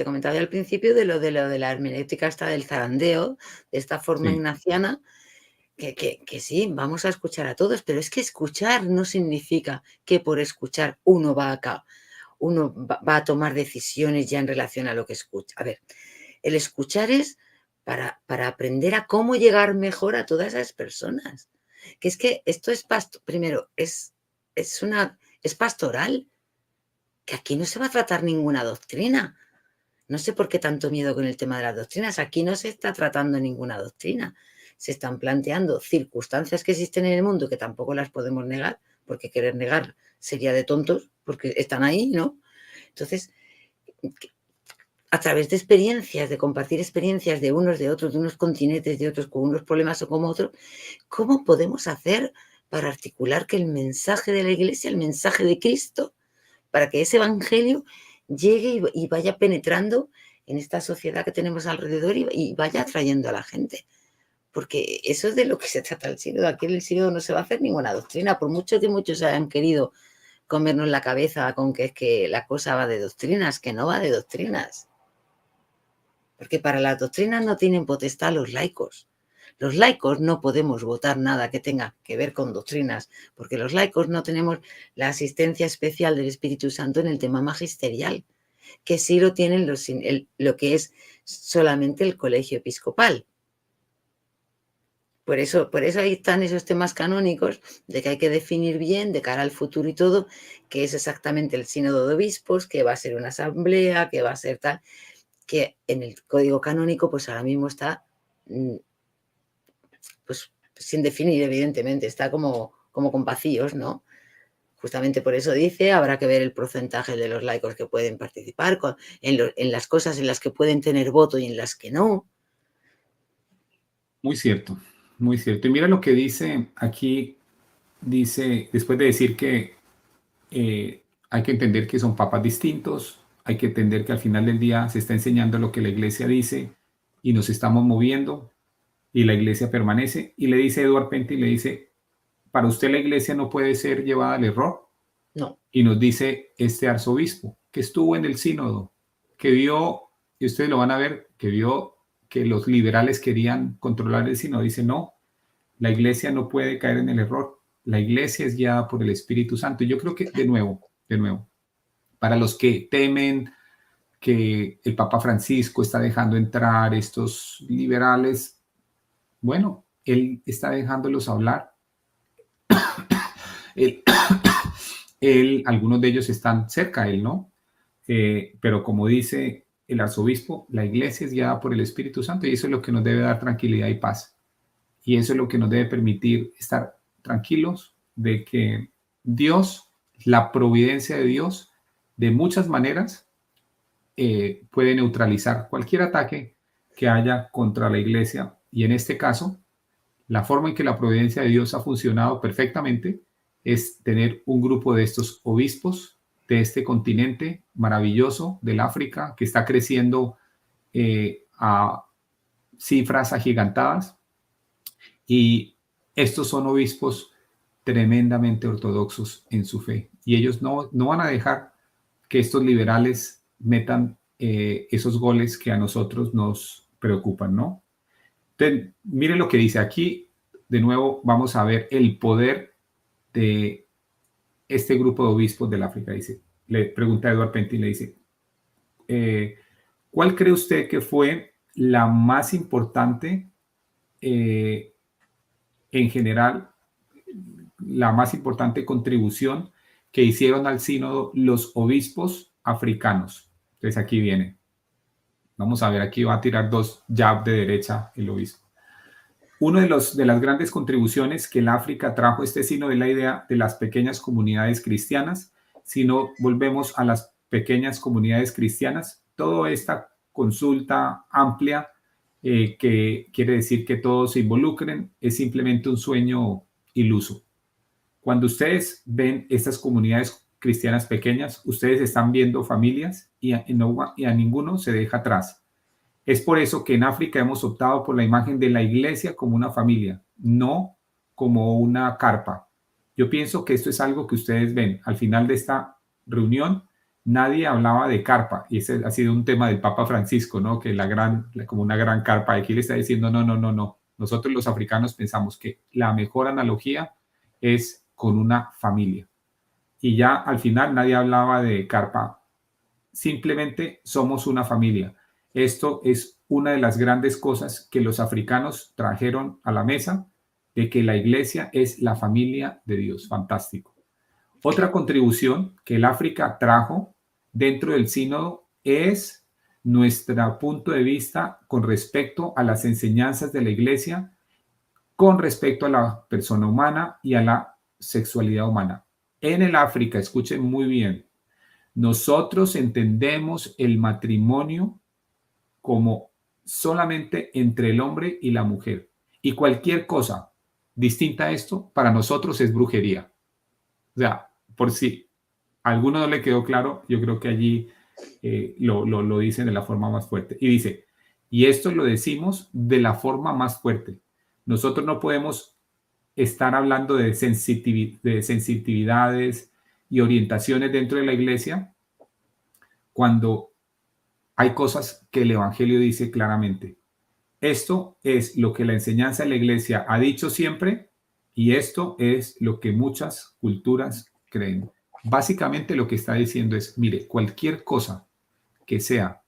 comentaba al principio de la hermenéutica hasta del zarandeo, de esta forma Sí, ignaciana. Que sí, vamos a escuchar a todos, pero es que escuchar no significa que por escuchar uno va a tomar decisiones ya en relación a lo que escucha. A ver, el escuchar es para aprender a cómo llegar mejor a todas esas personas. Que es que esto primero, es pastoral, que aquí no se va a tratar ninguna doctrina. No sé por qué tanto miedo con el tema de las doctrinas. Aquí no se está tratando ninguna doctrina. Se están planteando circunstancias que existen en el mundo que tampoco las podemos negar, porque querer negar sería de tontos, porque están ahí, ¿no? Entonces, a través de experiencias, de compartir experiencias de unos, de otros, de unos continentes, de otros, con unos problemas o como otros, ¿cómo podemos hacer para articular que el mensaje de la Iglesia, el mensaje de Cristo, para que ese evangelio llegue y vaya penetrando en esta sociedad que tenemos alrededor y vaya atrayendo a la gente? Porque eso es de lo que se trata el sínodo. Aquí en el sínodo no se va a hacer ninguna doctrina, por mucho que muchos hayan querido comernos la cabeza con que es que la cosa va de doctrinas, que no va de doctrinas. Porque para las doctrinas no tienen potestad los laicos. Los laicos no podemos votar nada que tenga que ver con doctrinas, porque los laicos no tenemos la asistencia especial del Espíritu Santo en el tema magisterial, que sí lo tienen lo que es solamente el colegio episcopal. Por eso ahí están esos temas canónicos de que hay que definir bien de cara al futuro y todo, que es exactamente el sínodo de obispos, que va a ser una asamblea, que va a ser tal, que en el código canónico pues ahora mismo está pues sin definir, evidentemente, está como con vacíos, ¿no? Justamente por eso dice, habrá que ver el porcentaje de los laicos que pueden participar en las cosas en las que pueden tener voto y en las que no. muy cierto, muy cierto. Y mira lo que dice aquí, dice, después de decir que hay que entender que son papas distintos, hay que entender que al final del día se está enseñando lo que la iglesia dice y nos estamos moviendo y la iglesia permanece. Y le dice Eduard Penty, le dice, para usted la iglesia no puede ser llevada al error. No, Y nos dice este arzobispo que estuvo en el sínodo, que vio, y ustedes lo van a ver, que vio que los liberales querían controlar el sínodo. Dice, no, la iglesia no puede caer en el error. La iglesia es guiada por el Espíritu Santo. Y yo creo que, de nuevo, para los que temen que el Papa Francisco está dejando entrar estos liberales, bueno, Él está dejándolos hablar. Él, algunos de ellos están cerca de él, ¿no? Pero como dice el arzobispo, la iglesia es guiada por el Espíritu Santo y eso es lo que nos debe dar tranquilidad y paz. Y eso es lo que nos debe permitir estar tranquilos de que Dios, la providencia de Dios, de muchas maneras, puede neutralizar cualquier ataque que haya contra la iglesia. Y en este caso, la forma en que la providencia de Dios ha funcionado perfectamente es tener un grupo de estos obispos de este continente maravilloso del África que está creciendo a cifras agigantadas. Y estos son obispos tremendamente ortodoxos en su fe. Y ellos no van a dejar que estos liberales metan esos goles que a nosotros nos preocupan, ¿no? Entonces, miren lo que dice aquí. De nuevo, vamos a ver el poder de este grupo de obispos del África. Dice, le pregunta a Edward Pentin, le dice, ¿cuál cree usted que fue la más importante en general, la más importante contribución que hicieron al sínodo los obispos africanos? Entonces aquí viene. Vamos a ver, aquí va a tirar 2 jabs de derecha el obispo. Una de las grandes contribuciones que el África trajo este sínodo es la idea de las pequeñas comunidades cristianas. Si no volvemos a las pequeñas comunidades cristianas, toda esta consulta amplia que quiere decir que todos se involucren es simplemente un sueño iluso. Cuando ustedes ven estas comunidades cristianas pequeñas, ustedes están viendo familias y a ninguno se deja atrás. Es por eso que en África hemos optado por la imagen de la iglesia como una familia, no como una carpa. Yo pienso que esto es algo que ustedes ven. Al final de esta reunión, nadie hablaba de carpa, y ese ha sido un tema del Papa Francisco, ¿no? Que como una gran carpa. Aquí le está diciendo, no. Nosotros los africanos pensamos que la mejor analogía es con una familia. Y ya al final nadie hablaba de carpa. Simplemente somos una familia. Esto es una de las grandes cosas que los africanos trajeron a la mesa, de que la iglesia es la familia de Dios. Fantástico. Otra contribución que el África trajo dentro del sínodo es nuestro punto de vista con respecto a las enseñanzas de la iglesia, con respecto a la persona humana y a la sexualidad humana. En el África, escuchen muy bien, nosotros entendemos el matrimonio como solamente entre el hombre y la mujer. Y cualquier cosa distinta a esto, para nosotros es brujería. O sea, por si a alguno no le quedó claro, yo creo que allí lo dicen de la forma más fuerte. Y dice, y esto lo decimos de la forma más fuerte. Nosotros no podemos estar hablando de sensitividades y orientaciones dentro de la iglesia cuando hay cosas que el Evangelio dice claramente. Esto es lo que la enseñanza de la iglesia ha dicho siempre y esto es lo que muchas culturas creen. Básicamente lo que está diciendo es, mire, cualquier cosa que sea,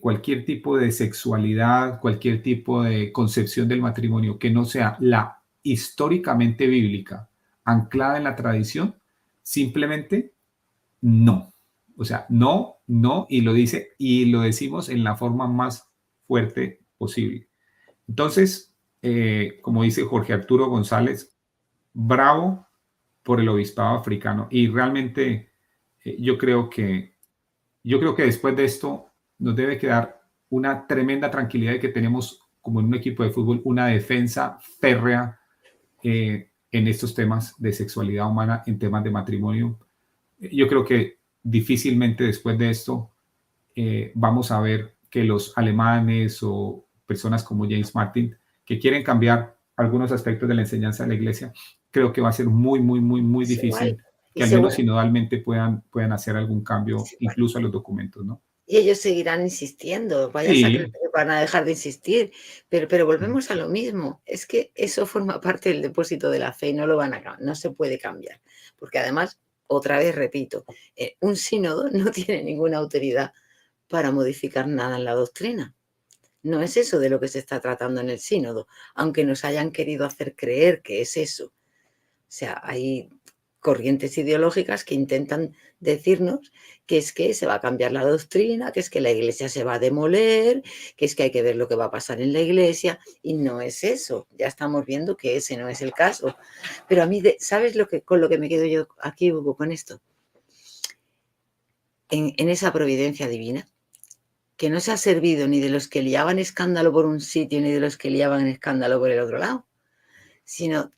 cualquier tipo de sexualidad, cualquier tipo de concepción del matrimonio que no sea la históricamente bíblica, anclada en la tradición, simplemente no. O sea, no, y lo dice, y lo decimos en la forma más fuerte posible. Entonces, como dice Jorge Arturo González, bravo por el obispado africano. Y realmente yo creo que después de esto nos debe quedar una tremenda tranquilidad de que tenemos, como en un equipo de fútbol, una defensa férrea en estos temas de sexualidad humana, en temas de matrimonio. Yo creo que difícilmente después de esto vamos a ver que los alemanes o personas como James Martin, que quieren cambiar algunos aspectos de la enseñanza de la iglesia, creo que va a ser muy difícil que al menos sinodalmente puedan hacer algún cambio, incluso a los documentos, ¿no? Y ellos seguirán insistiendo, vayas a creer que van a dejar de insistir, pero volvemos a lo mismo, es que eso forma parte del depósito de la fe y no se puede cambiar, porque además, otra vez repito, un sínodo no tiene ninguna autoridad para modificar nada en la doctrina. No es eso de lo que se está tratando en el sínodo, aunque nos hayan querido hacer creer que es eso. O sea, hay corrientes ideológicas que intentan decirnos que es que se va a cambiar la doctrina, que es que la iglesia se va a demoler, que es que hay que ver lo que va a pasar en la iglesia, y no es eso. Ya estamos viendo que ese no es el caso. Pero a mí, ¿sabes con lo que me quedo yo aquí, Hugo, con esto? En esa providencia divina, que no se ha servido ni de los que liaban escándalo por un sitio ni de los que liaban escándalo por el otro lado, sino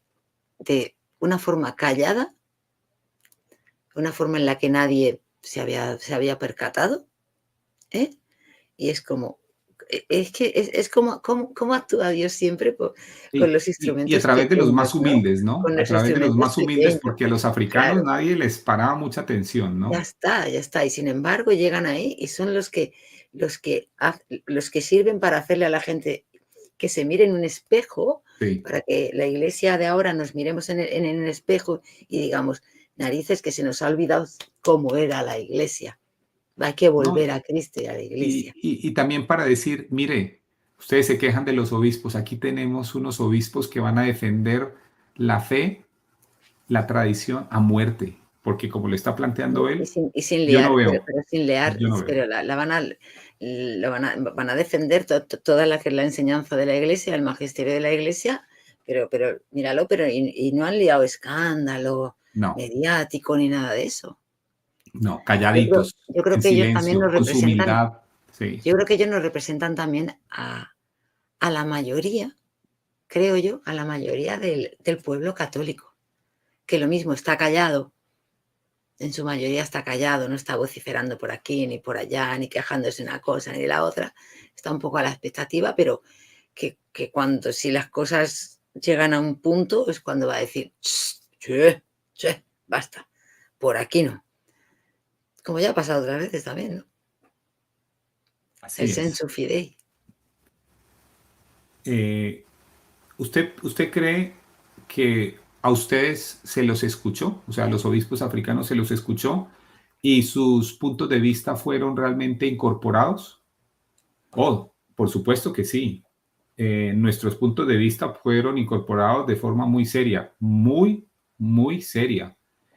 de una forma callada, una forma en la que nadie se había percatado, ¿eh? Y es como, es como actúa Dios siempre con los Y a instrumentos través de los pequeños, más ¿no? humildes, ¿no? Con A los través de los instrumentos más humildes, pequeños, porque a los africanos claro. nadie les paraba mucha atención, Ya ¿no? está, ya está. Y sin embargo llegan ahí y son los que sirven para hacerle a la gente que se mire en un espejo, Sí. para que la iglesia de ahora nos miremos en el espejo y digamos, narices, que se nos ha olvidado cómo era la iglesia. Hay que ¿No? volver a Cristo y a la iglesia. Y también para decir, mire, ustedes se quejan de los obispos, aquí tenemos unos obispos que van a defender la fe, la tradición a muerte, porque como lo está planteando Y él, sin yo no liar, pero veo, pero sin liar, yo no veo. pero van a defender toda la que es la enseñanza de la Iglesia, el magisterio de la Iglesia, pero míralo, y no han liado escándalo No, mediático ni nada de eso. no, Yo creo calladitos, yo creo en que ellos también silencio, nos con su representan humildad, sí. yo creo que ellos nos representan también a la mayoría, creo yo, a la mayoría del pueblo católico, que lo mismo está callado. En su mayoría está callado, no está vociferando por aquí, ni por allá, ni quejándose de una cosa ni de la otra. Está un poco a la expectativa, pero que cuando si las cosas llegan a un punto es cuando va a decir, che, che, basta, por aquí no. Como ya ha pasado otras veces también, ¿no? El Así es. sensu fidei. Eh, ¿Usted cree que a ustedes se los escuchó? O sea, a los obispos africanos se los escuchó y sus puntos de vista fueron realmente incorporados. Oh, por supuesto que sí. Nuestros puntos de vista fueron incorporados de forma muy seria, muy, muy seria.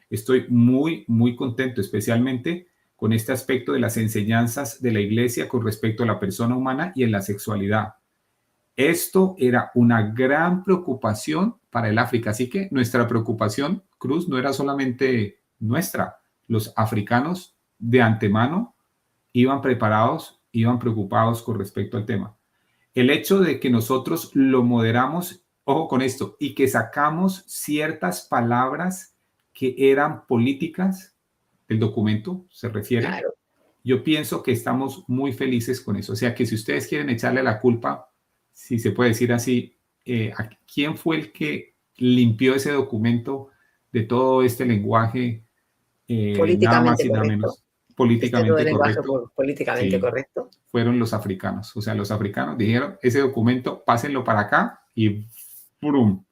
Estoy muy, muy contento, especialmente con este aspecto de las enseñanzas de la iglesia con respecto a la persona humana y en la sexualidad. Esto era una gran preocupación para el África, así que nuestra preocupación, Cruz, no era solamente nuestra. Los africanos de antemano iban preparados, iban preocupados con respecto al tema. El hecho de que nosotros lo moderamos, ojo con esto, y que sacamos ciertas palabras que eran políticas, el documento se refiere, Claro. yo pienso que estamos muy felices con eso. O sea, que si ustedes quieren echarle la culpa, si se puede decir así, ¿a quién fue el que limpió ese documento de todo este lenguaje, nada más Políticamente y nada correcto. menos Este nuevo políticamente lenguaje correcto? políticamente Sí, correcto. fueron los africanos. O sea, los africanos dijeron, ese documento, pásenlo para acá y ¡prum!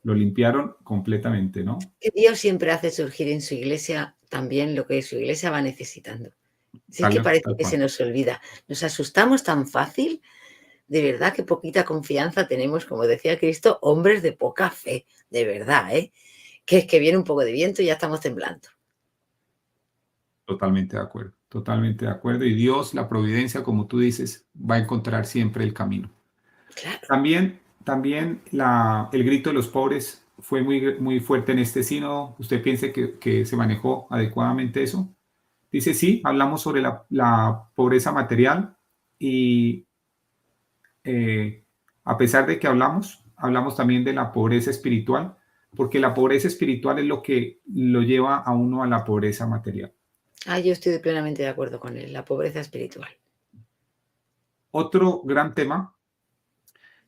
Lo limpiaron completamente, ¿no? Que Dios siempre hace surgir en su iglesia también lo que su iglesia va necesitando. Si es que parece Tal que se cual. nos olvida. Nos asustamos tan fácil, de verdad que poquita confianza tenemos, como decía Cristo, hombres de poca fe, de verdad, ¿eh? Que es que viene un poco de viento y ya estamos temblando. Totalmente de acuerdo, totalmente de acuerdo. Y Dios, la providencia, como tú dices, va a encontrar siempre el camino. Claro, También el grito de los pobres fue muy, muy fuerte en este sínodo. ¿Usted piensa que se manejó adecuadamente eso? Dice, sí, hablamos sobre la pobreza material y a pesar de que hablamos también de la pobreza espiritual, porque la pobreza espiritual es lo que lo lleva a uno a la pobreza material. yo estoy plenamente de acuerdo con él, la pobreza espiritual. Otro gran tema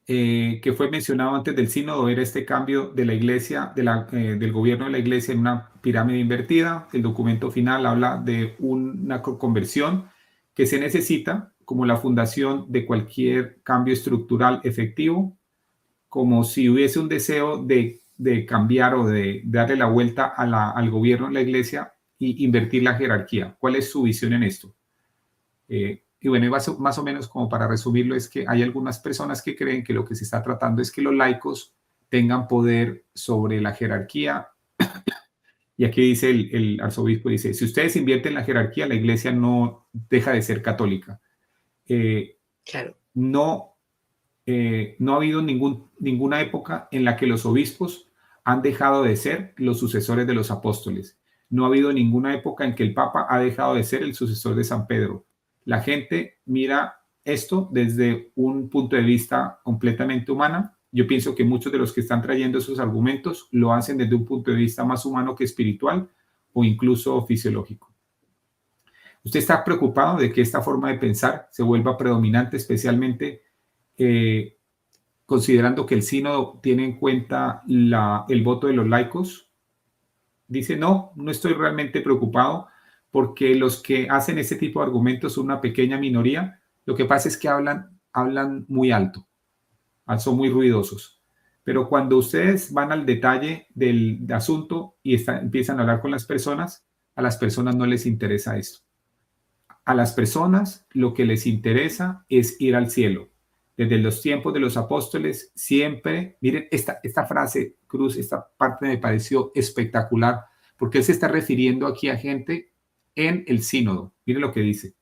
que fue mencionado antes del sínodo era este cambio de la iglesia, del gobierno de la iglesia en una pirámide invertida. El documento final habla de una conversión que se necesita como la fundación de cualquier cambio estructural efectivo, como si hubiese un deseo de cambiar o de darle la vuelta al gobierno de la iglesia y invertir la jerarquía. ¿Cuál es su visión en esto? y bueno, más o menos como para resumirlo, es que hay algunas personas que creen que lo que se está tratando es que los laicos tengan poder sobre la jerarquía. Y aquí dice el arzobispo, dice, si ustedes invierten en la jerarquía, la iglesia no deja de ser católica. Claro. No, no ha habido ninguna época en la que los obispos han dejado de ser los sucesores de los apóstoles. No ha habido ninguna época en que el Papa ha dejado de ser el sucesor de San Pedro. La gente mira esto desde un punto de vista completamente humano. Yo pienso que muchos de los que están trayendo esos argumentos lo hacen desde un punto de vista más humano que espiritual o incluso fisiológico. ¿Usted está preocupado de que esta forma de pensar se vuelva predominante, especialmente considerando que el sínodo tiene en cuenta el voto de los laicos? Dice, no, no estoy realmente preocupado porque los que hacen este tipo de argumentos son una pequeña minoría. Lo que pasa es que hablan muy alto, son muy ruidosos. Pero cuando ustedes van al detalle del asunto y empiezan a hablar con las personas, a las personas no les interesa esto. A las personas lo que les interesa es ir al cielo. Desde los tiempos de los apóstoles siempre, miren esta frase, Cruz, esta parte me pareció espectacular, porque él se está refiriendo aquí a gente en el sínodo. Miren lo que dice.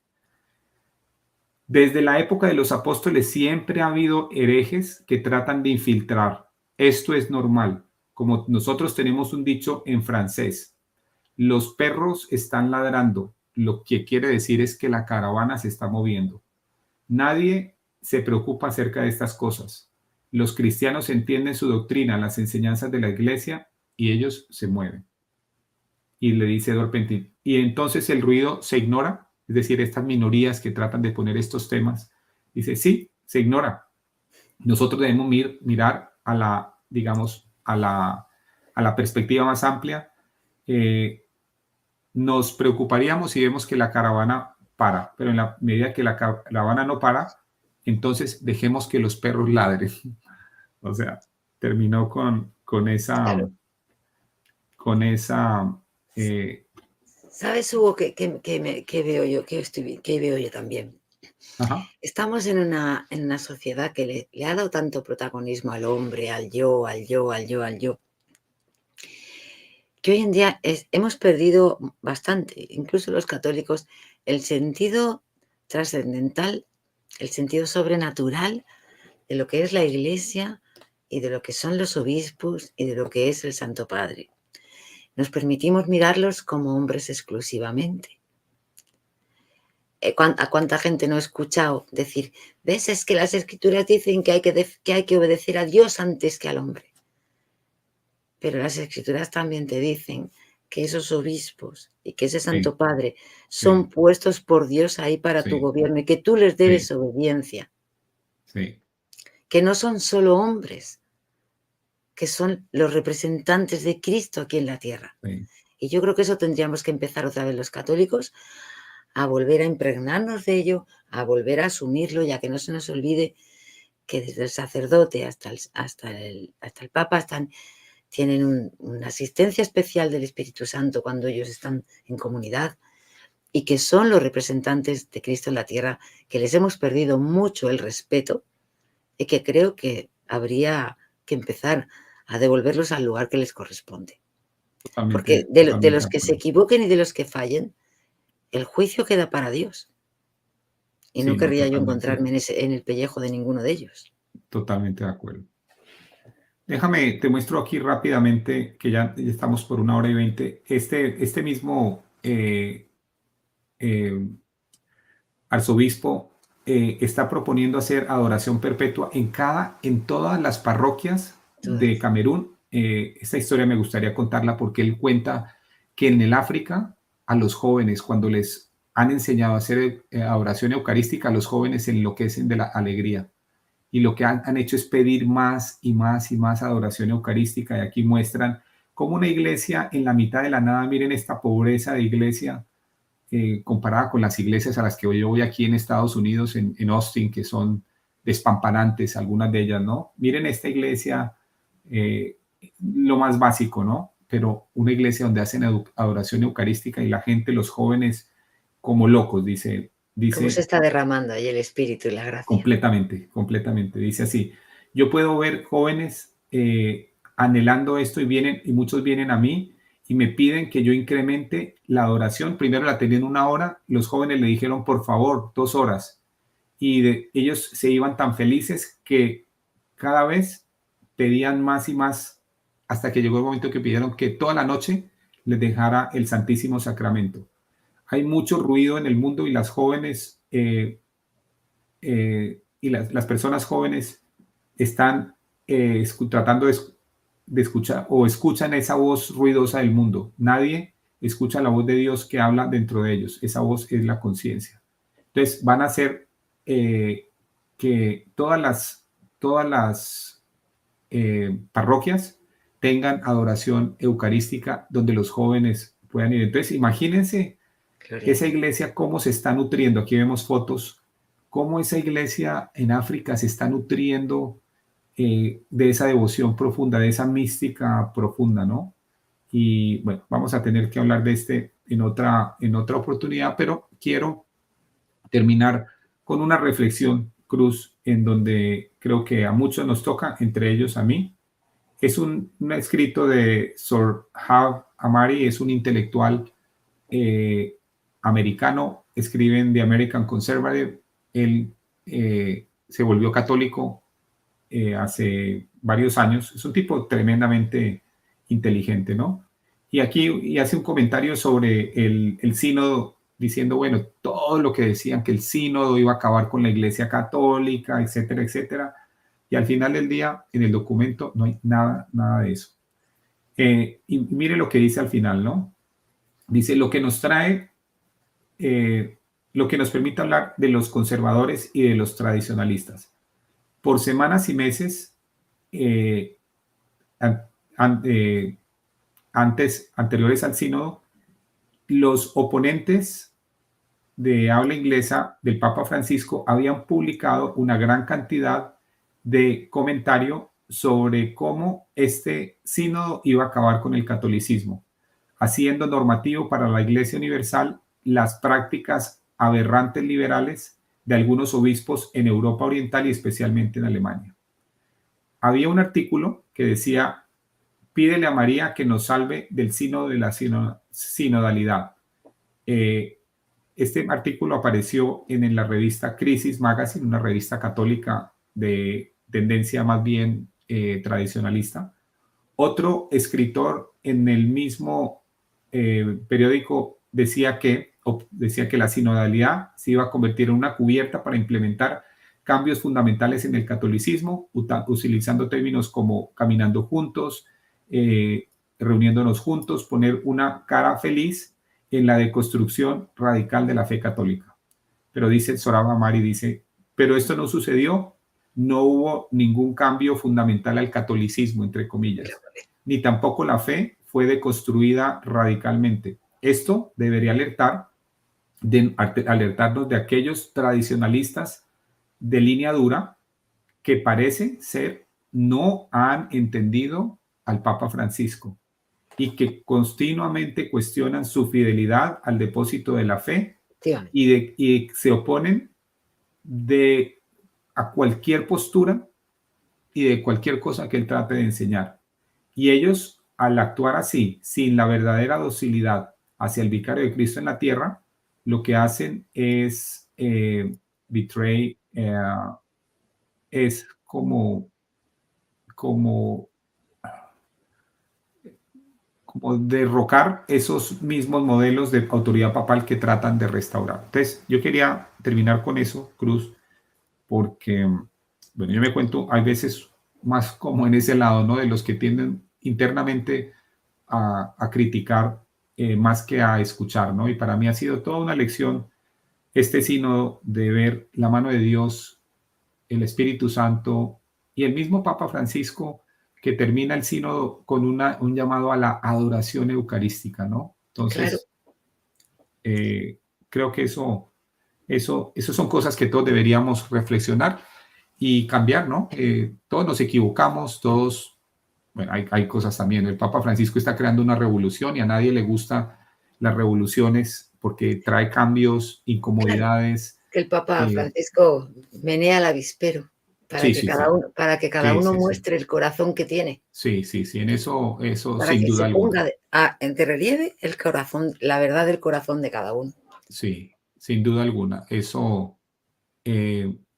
Desde la época de los apóstoles siempre ha habido herejes que tratan de infiltrar. Esto es normal. Como nosotros tenemos un dicho en francés, los perros están ladrando. Lo que quiere decir es que la caravana se está moviendo. Nadie se preocupa acerca de estas cosas. Los cristianos entienden su doctrina, las enseñanzas de la iglesia, y ellos se mueven. Y le dice Edward Pentin, y entonces el ruido se ignora, es decir, estas minorías que tratan de poner estos temas, dice, sí, se ignora. Nosotros debemos mirar a la, digamos, a la perspectiva más amplia. Nos preocuparíamos si vemos que la caravana para, pero en la medida que la caravana no para, entonces dejemos que los perros ladren. O sea, terminó con esa... Claro. ¿Sabes, Hugo, qué veo yo, qué veo yo también? Ajá. Estamos en una sociedad que le ha dado tanto protagonismo al hombre, al yo, que hoy en día hemos perdido bastante, incluso los católicos, el sentido trascendental, el sentido sobrenatural de lo que es la Iglesia y de lo que son los obispos y de lo que es el Santo Padre. Nos permitimos mirarlos como hombres exclusivamente. ¿A cuánta gente no he escuchado decir, ves, es que las Escrituras dicen que hay que obedecer a Dios antes que al hombre? Pero las Escrituras también te dicen que esos obispos y que ese Santo Padre son puestos por Dios ahí para tu gobierno y que tú les debes obediencia. Sí. Que no son solo hombres, que son los representantes de Cristo aquí en la tierra. Sí. Y yo creo que eso tendríamos que empezar otra vez los católicos a volver a impregnarnos de ello, a volver a asumirlo, ya que no se nos olvide que desde el sacerdote hasta el Papa tienen una asistencia especial del Espíritu Santo cuando ellos están en comunidad y que son los representantes de Cristo en la tierra, que les hemos perdido mucho el respeto y que creo que habría que empezar a devolverlos al lugar que les corresponde. Porque de los que se equivoquen y de los que fallen, el juicio queda para Dios. Y no querría yo encontrarme en el pellejo de ninguno de ellos. Totalmente de acuerdo. Déjame, te muestro aquí rápidamente, que ya estamos por 1 hora y 20. Este mismo arzobispo está proponiendo hacer adoración perpetua en todas las parroquias de Camerún. Esta historia me gustaría contarla porque él cuenta que en el África a los jóvenes, cuando les han enseñado a hacer adoración eucarística, los jóvenes se enloquecen de la alegría. Y lo que han hecho es pedir más y más y más adoración eucarística. Y aquí muestran cómo una iglesia en la mitad de la nada, miren esta pobreza de iglesia, comparada con las iglesias a las que yo voy aquí en Estados Unidos, en Austin, que son despampanantes, algunas de ellas, ¿no? Miren esta iglesia, lo más básico, ¿no? Pero una iglesia donde hacen adoración eucarística y la gente, los jóvenes, como locos, dice. ¿Cómo se Dice, está derramando ahí el Espíritu y la gracia? completamente, completamente. Dice así, yo puedo ver jóvenes anhelando esto y muchos vienen a mí y me piden que yo incremente la adoración. Primero la tenían 1 hora, los jóvenes le dijeron, por favor, 2 horas. Y ellos se iban tan felices que cada vez pedían más y más hasta que llegó el momento que pidieron que toda la noche les dejara el Santísimo Sacramento. Hay mucho ruido en el mundo y las jóvenes y las personas jóvenes están tratando de escuchar o escuchan esa voz ruidosa del mundo. Nadie escucha la voz de Dios que habla dentro de ellos. Esa voz es la conciencia. Entonces van a hacer que todas las parroquias tengan adoración eucarística donde los jóvenes puedan ir. Entonces imagínense Gloria a esa Dios. iglesia cómo se está nutriendo. Aquí vemos fotos, cómo esa iglesia en África se está nutriendo de esa devoción profunda, de esa mística profunda, ¿no? Y bueno, vamos a tener que hablar de en otra oportunidad, pero quiero terminar con una reflexión, Cruz, en donde creo que a muchos nos toca, entre ellos a mí. Es un escrito de Sir Hav Amari, es un intelectual eh, americano, escribe en The American Conservative. Él se volvió católico hace varios años. Es un tipo tremendamente inteligente, ¿no? Y hace un comentario sobre el sínodo, diciendo, bueno, todo lo que decían que el sínodo iba a acabar con la Iglesia Católica, etcétera, etcétera. Y al final del día, en el documento, no hay nada de eso. Y mire lo que dice al final, ¿no? Dice, lo que nos permite hablar de los conservadores y de los tradicionalistas. Por semanas y meses, eh, anteriores al sínodo, los oponentes de habla inglesa del Papa Francisco habían publicado una gran cantidad de comentario sobre cómo este sínodo iba a acabar con el catolicismo, haciendo normativo para la Iglesia Universal las prácticas aberrantes liberales de algunos obispos en Europa Oriental y especialmente en Alemania. Había un artículo que decía, pídele a María que nos salve del sínodo de la sinodalidad. Este artículo apareció en la revista Crisis Magazine, una revista católica de tendencia más bien tradicionalista. Otro escritor en el mismo periódico decía que la sinodalidad se iba a convertir en una cubierta para implementar cambios fundamentales en el catolicismo, utilizando términos como caminando juntos, reuniéndonos juntos, poner una cara feliz en la deconstrucción radical de la fe católica. Pero dice Sohrab Ahmari, dice, pero esto no sucedió, no hubo ningún cambio fundamental al catolicismo, entre comillas, ni tampoco la fe fue deconstruida radicalmente. Esto debería alertarnos de aquellos tradicionalistas de línea dura que parece ser no han entendido al Papa Francisco y que continuamente cuestionan su fidelidad al depósito de la fe y se oponen a cualquier postura y de cualquier cosa que él trate de enseñar. Y ellos, al actuar así, sin la verdadera docilidad hacia el vicario de Cristo en la tierra, lo que hacen es es como derrocar esos mismos modelos de autoridad papal que tratan de restaurar. Entonces, yo quería terminar con eso, Cruz, porque, bueno, yo me cuento, hay veces más como en ese lado, ¿no? De los que tienden internamente a criticar más que a escuchar, ¿no? Y para mí ha sido toda una lección este sínodo de ver la mano de Dios, el Espíritu Santo y el mismo Papa Francisco, que termina el sínodo con un llamado a la adoración eucarística, ¿no? Entonces, creo que eso son cosas que todos deberíamos reflexionar y cambiar, ¿no? Todos nos equivocamos, bueno, hay cosas también. El Papa Francisco está creando una revolución y a nadie le gustan las revoluciones porque trae cambios, Claro, incomodidades. que el Papa eh, Francisco menea el avispero sí, sí, sí, para que cada sí, uno sí, sí, muestre el corazón que tiene, sí, sí, sí, en eso para sin que duda se ponga alguna. de relieve el corazón, la verdad del corazón de cada uno. Sí, sin duda alguna. Eso,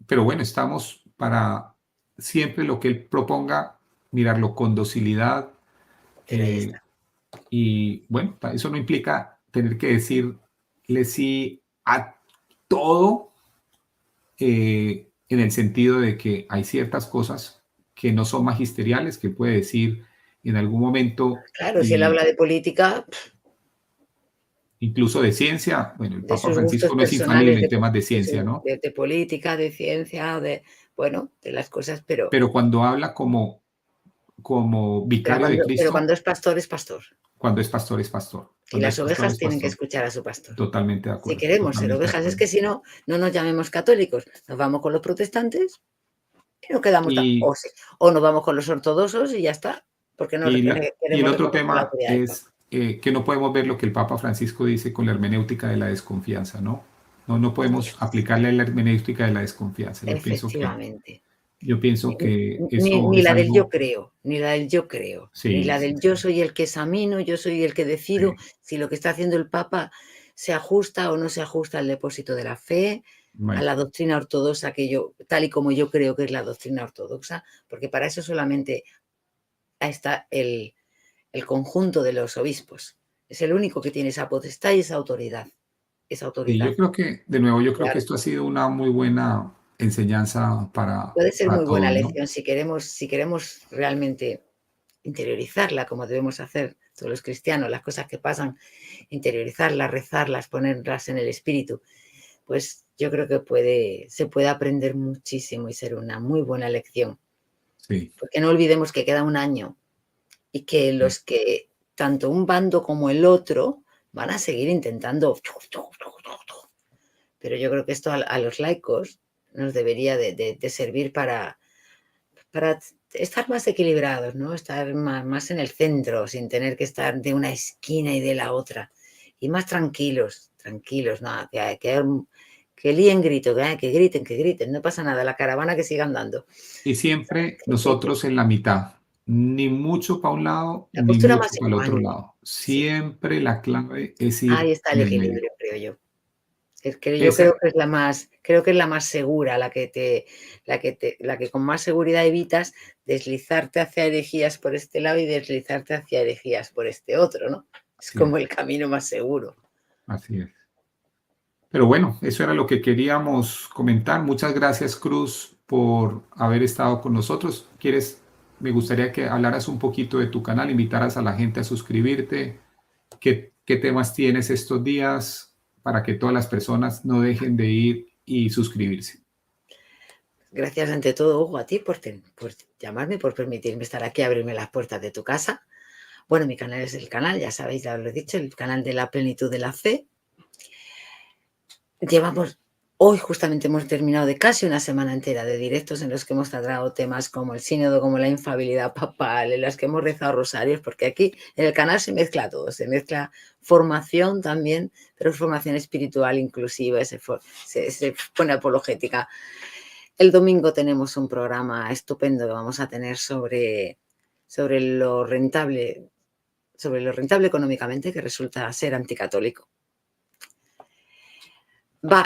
pero bueno, estamos para siempre lo que él proponga, mirarlo con docilidad. Pero ahí eh, está. y bueno, eso no implica tener que decirle sí a todo, en el sentido de que hay ciertas cosas que no son magisteriales, que puede decir en algún momento, Claro, si él y habla de política, incluso de ciencia. Bueno, el de Papa sus gustos Francisco no es personales, infalible en temas de ciencia, ¿no? de política, de ciencia, bueno, de las cosas, pero, Pero cuando habla como vicario de pero Cristo, cuando es pastor, es pastor. cuando es pastor, es pastor. Y Cuando las es pastor, ovejas es tienen que pastor. escuchar a su pastor. Totalmente de Si acuerdo, queremos ser totalmente de ovejas, es acuerdo. que si no, no nos llamemos católicos, nos vamos con los protestantes y nos quedamos, Y, o nos vamos con los ortodoxos y ya está, porque no y el queremos otro reconocer la tema autoridad del Papa. es, que no podemos ver lo que el Papa Francisco dice con la hermenéutica de la desconfianza, ¿no? No, no podemos aplicarle la hermenéutica de la desconfianza. Efectivamente. Yo pienso que eso Ni es la del yo algo, creo, ni la del yo creo, ni sí, la sí, del yo sí, soy el que examino, yo soy el que decido sí, si lo que está haciendo el Papa se ajusta o no se ajusta al depósito de la fe, a bueno, la doctrina ortodoxa que yo, tal y como yo creo que es la doctrina ortodoxa, porque para eso solamente está el conjunto de los obispos. Es el único que tiene esa potestad y esa autoridad. Esa y yo autoridad, creo que, de nuevo, yo creo que claro. esto ha sido una muy buena enseñanza Puede ser para muy buena todos, ¿no? lección si queremos realmente interiorizarla, como debemos hacer todos los cristianos, las cosas que pasan, interiorizarlas, rezarlas, ponerlas en el espíritu, pues yo creo que se puede aprender muchísimo y ser una muy buena lección. Sí, Porque no olvidemos que queda un año y que sí, los que, tanto un bando como el otro, van a seguir intentando. Pero yo creo que esto a los laicos nos debería de servir para estar más equilibrados, ¿no? Estar más en el centro, sin tener que estar de una esquina y de la otra. Y más tranquilos, tranquilos, ¿no? Que líen grito, que griten, no pasa nada, la caravana que siga andando. y siempre Que nosotros en la mitad, ni mucho para un lado, la ni postura mucho más para el otro ecuánime, lado. sí. Siempre la clave es Ahí ir está el en el medio. equilibrio, creo yo. Es que yo Esa, creo que es creo que es la más segura, la que con más seguridad evitas deslizarte hacia herejías por este lado y deslizarte hacia herejías por este otro, ¿no? Es así es, como el camino más seguro. así es. Pero bueno, eso era lo que queríamos comentar. Muchas gracias, Cruz, por haber estado con nosotros. Me gustaría que hablaras un poquito de tu canal, invitaras a la gente a suscribirte. ¿Qué temas tienes estos días para que todas las personas no dejen de ir y suscribirse? Gracias ante todo, Hugo, a ti por llamarme, por permitirme estar aquí, abrirme las puertas de tu casa. Bueno, mi canal es el canal, ya sabéis, ya os lo he dicho, el canal de la plenitud de la fe. Llevamos, hoy justamente hemos terminado de casi una semana entera de directos en los que hemos tratado temas como el sínodo, como la infabilidad papal, en las que hemos rezado rosarios, porque aquí en el canal se mezcla todo, se mezcla formación también, pero es formación espiritual inclusiva, se pone apologética. El domingo tenemos un programa estupendo que vamos a tener sobre lo rentable económicamente, que resulta ser anticatólico.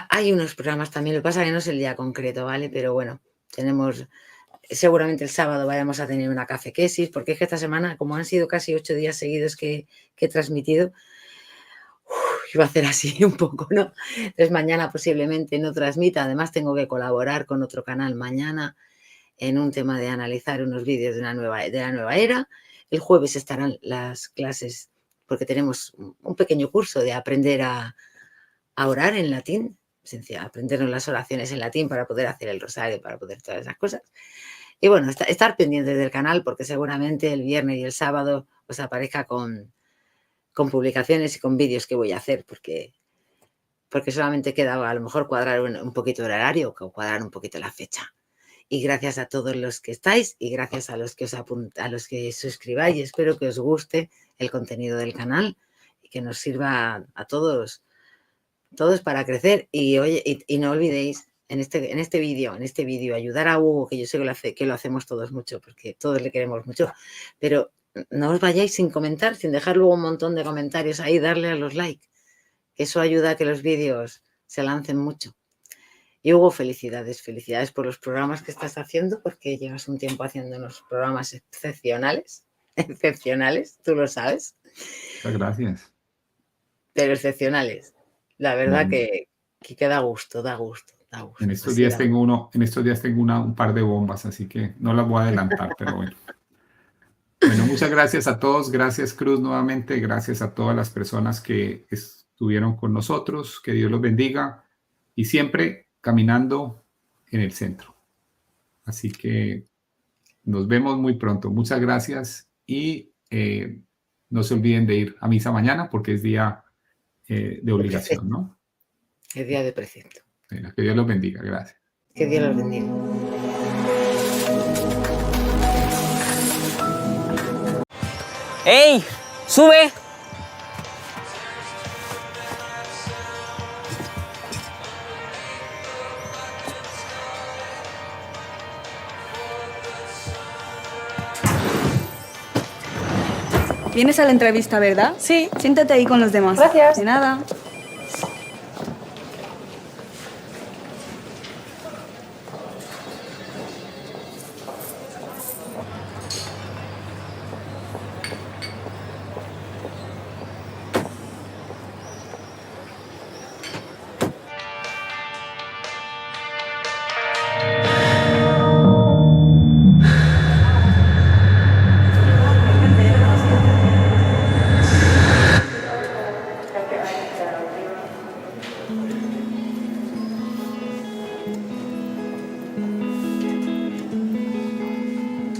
Hay unos programas también, lo que pasa es que no es el día concreto, ¿vale? Pero bueno, seguramente el sábado vayamos a tener una cafequesis, porque es que esta semana, como han sido casi 8 días seguidos que he transmitido, iba a hacer así un poco, ¿no? Entonces mañana posiblemente no transmita, además tengo que colaborar con otro canal mañana en un tema de analizar unos vídeos de la nueva era. El jueves estarán las clases, porque tenemos un pequeño curso de aprender a orar en latín, aprendernos las oraciones en latín para poder hacer el rosario, para poder todas esas cosas. Y bueno, estar pendientes del canal porque seguramente el viernes y el sábado os aparezca con publicaciones y con vídeos que voy a hacer porque solamente queda a lo mejor cuadrar un poquito el horario o cuadrar un poquito la fecha. Y gracias a todos los que estáis y gracias a los que a los que suscribáis. Espero que os guste el contenido del canal y que nos sirva a todos Todo es para crecer. Y oye, y no olvidéis, en este vídeo, ayudar a Hugo, que yo sé que lo hacemos todos mucho, porque todos le queremos mucho, pero no os vayáis sin comentar, sin dejar luego un montón de comentarios ahí, darle a los likes, que eso ayuda a que los vídeos se lancen mucho. Y Hugo, felicidades por los programas que estás haciendo, porque llevas un tiempo haciendo unos programas excepcionales, tú lo sabes. Muchas gracias. Pero excepcionales. La verdad que da gusto. En estos días tengo un par de bombas, así que no las voy a adelantar, pero bueno. Bueno, muchas gracias a todos. Gracias, Cruz, nuevamente. Gracias a todas las personas que estuvieron con nosotros. Que Dios los bendiga. Y siempre caminando en el centro. Así que nos vemos muy pronto. Muchas gracias. Y no se olviden de ir a misa mañana porque es día de obligación, ¿no? Es día de precepto. Bueno, que Dios los bendiga. Gracias. Que Dios los bendiga. ¡Ey! ¡Sube! Vienes a la entrevista, ¿verdad? Sí. Siéntate ahí con los demás. Gracias. De nada.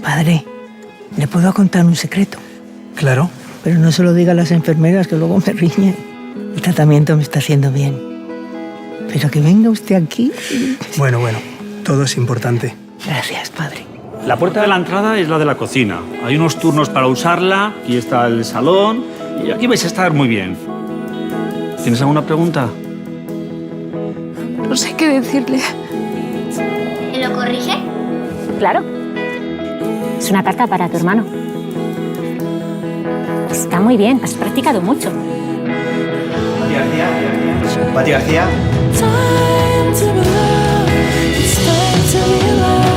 Padre, ¿le puedo contar un secreto? Claro. Pero no se lo diga a las enfermeras, que luego me riñen. El tratamiento me está haciendo bien. Pero que venga usted aquí... Bueno, todo es importante. Gracias, padre. La puerta de la entrada es la de la cocina. Hay unos turnos para usarla, aquí está el salón y aquí vais a estar muy bien. ¿Tienes alguna pregunta? No sé qué decirle. ¿Lo corrige? Claro. Es una carta para tu hermano. Está muy bien, has practicado mucho. Pati García. Time to be loved, it's time to be alive.